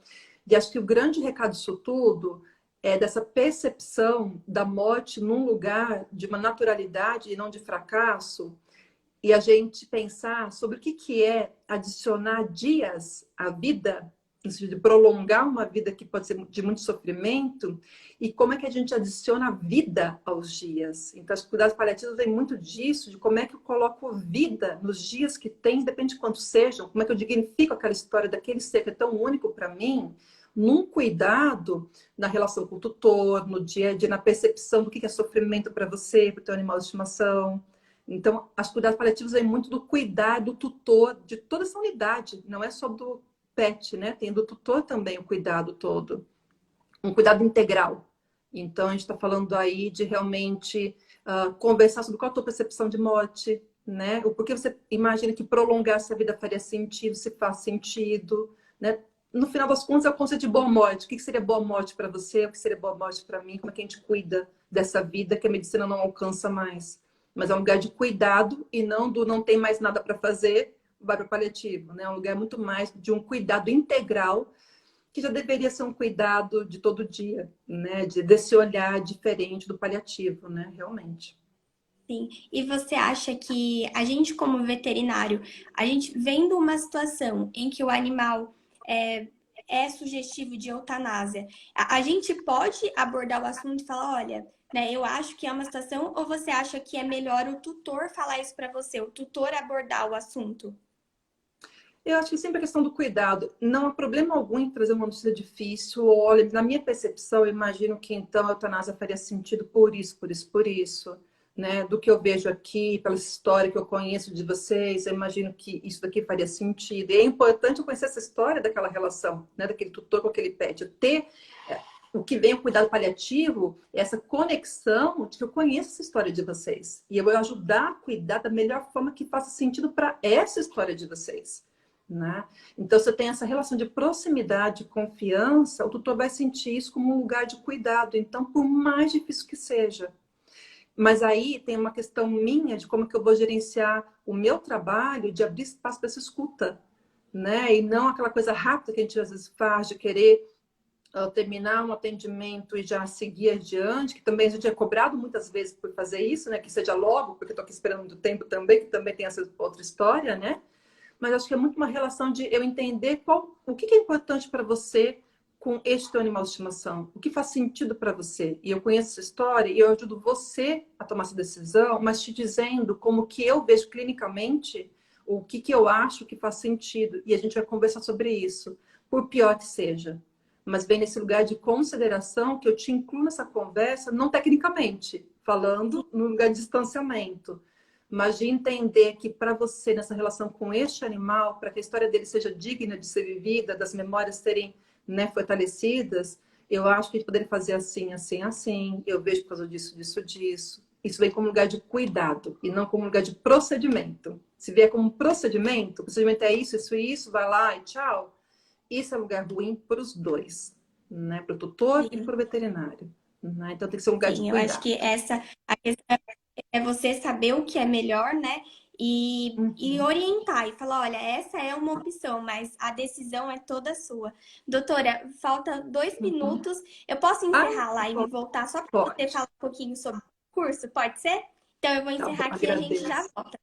E acho que o grande recado disso tudo é dessa percepção da morte num lugar de uma naturalidade e não de fracasso, e a gente pensar sobre o que é adicionar dias à vida, no sentido de prolongar uma vida que pode ser de muito sofrimento, e como é que a gente adiciona vida aos dias. Então, os cuidados paliativos vem muito disso, de como é que eu coloco vida nos dias que tem, depende de quantos sejam, como é que eu dignifico aquela história daquele ser que é tão único para mim, num cuidado na relação com o tutor, no dia a dia, na percepção do que é sofrimento para você, para o teu animal de estimação. Então, os cuidados paliativos vem muito do cuidado do tutor, de toda essa unidade, não é só do pet, né? Tem do tutor também o cuidado todo, um cuidado integral. Então, a gente está falando aí de realmente conversar sobre qual a tua percepção de morte, né? O porquê você imagina que prolongar essa vida faria sentido, se faz sentido, né? No final das contas, é o conceito de boa morte. O que seria boa morte para você? O que seria boa morte para mim? Como é que a gente cuida dessa vida que a medicina não alcança mais? Mas é um lugar de cuidado e não do não tem mais nada para fazer, vai para o paliativo, né? É um lugar muito mais de um cuidado integral, que já deveria ser um cuidado de todo dia, né? Desse olhar diferente do paliativo, né? Realmente. Sim. E você acha que a gente, como veterinário, a gente vendo uma situação em que o animal é sugestivo de eutanásia, a gente pode abordar o assunto e falar, olha, né, eu acho que é uma situação, ou você acha que é melhor o tutor falar isso para você, o tutor abordar o assunto? Eu acho que sempre a questão do cuidado. Não há problema algum em trazer uma notícia difícil. Olha, na minha percepção, eu imagino que então a eutanásia faria sentido por isso, por isso, por isso. Né? Do que eu vejo aqui, pela história que eu conheço de vocês, eu imagino que isso daqui faria sentido. E é importante eu conhecer essa história daquela relação, né? Daquele tutor com aquele pet. Eu ter o que vem o cuidado paliativo, é essa conexão de que eu conheço essa história de vocês. E eu vou ajudar a cuidar da melhor forma que faça sentido para essa história de vocês. Né? Então, você tem essa relação de proximidade, confiança, o tutor vai sentir isso como um lugar de cuidado. Então, por mais difícil que seja. Mas aí tem uma questão minha de como que eu vou gerenciar o meu trabalho, de abrir espaço para essa escuta. Né? E não aquela coisa rápida que a gente às vezes faz, de querer terminar um atendimento e já seguir adiante, que também a gente é cobrado muitas vezes por fazer isso, né? Que seja logo, porque estou aqui esperando muito tempo também, que também tem essa outra história, né? Mas acho que é muito uma relação de eu entender o que é importante para você com este teu animal de estimação. O que faz sentido para você. E eu conheço essa história e eu ajudo você a tomar essa decisão, mas te dizendo como que eu vejo clinicamente o que eu acho que faz sentido. E a gente vai conversar sobre isso, por pior que seja. Mas vem nesse lugar de consideração que eu te incluo nessa conversa, não tecnicamente, falando no lugar de distanciamento. Mas de entender que para você, nessa relação com este animal, para que a história dele seja digna de ser vivida, das memórias serem, né, fortalecidas, eu acho que a gente poderia fazer assim, assim, assim. Eu vejo por causa disso, disso, disso. Isso vem como lugar de cuidado e não como lugar de procedimento. Se vier como um procedimento, o procedimento é isso e isso, vai lá e tchau. Isso é lugar ruim para os dois, né? Para o tutor e para o veterinário. Né? Então tem que ser um lugar de Sim, eu acho cuidado. que a questão é você saber o que é melhor, né? E Uhum. orientar e falar, olha, essa é uma opção, mas a decisão é toda sua. Doutora, falta 2 minutos. Eu posso Ah, encerrar a live e voltar só para você pode. falar um pouquinho sobre o curso? Pode ser? Então eu vou Tá bom, encerrar aqui e a gente já agradeço. volta.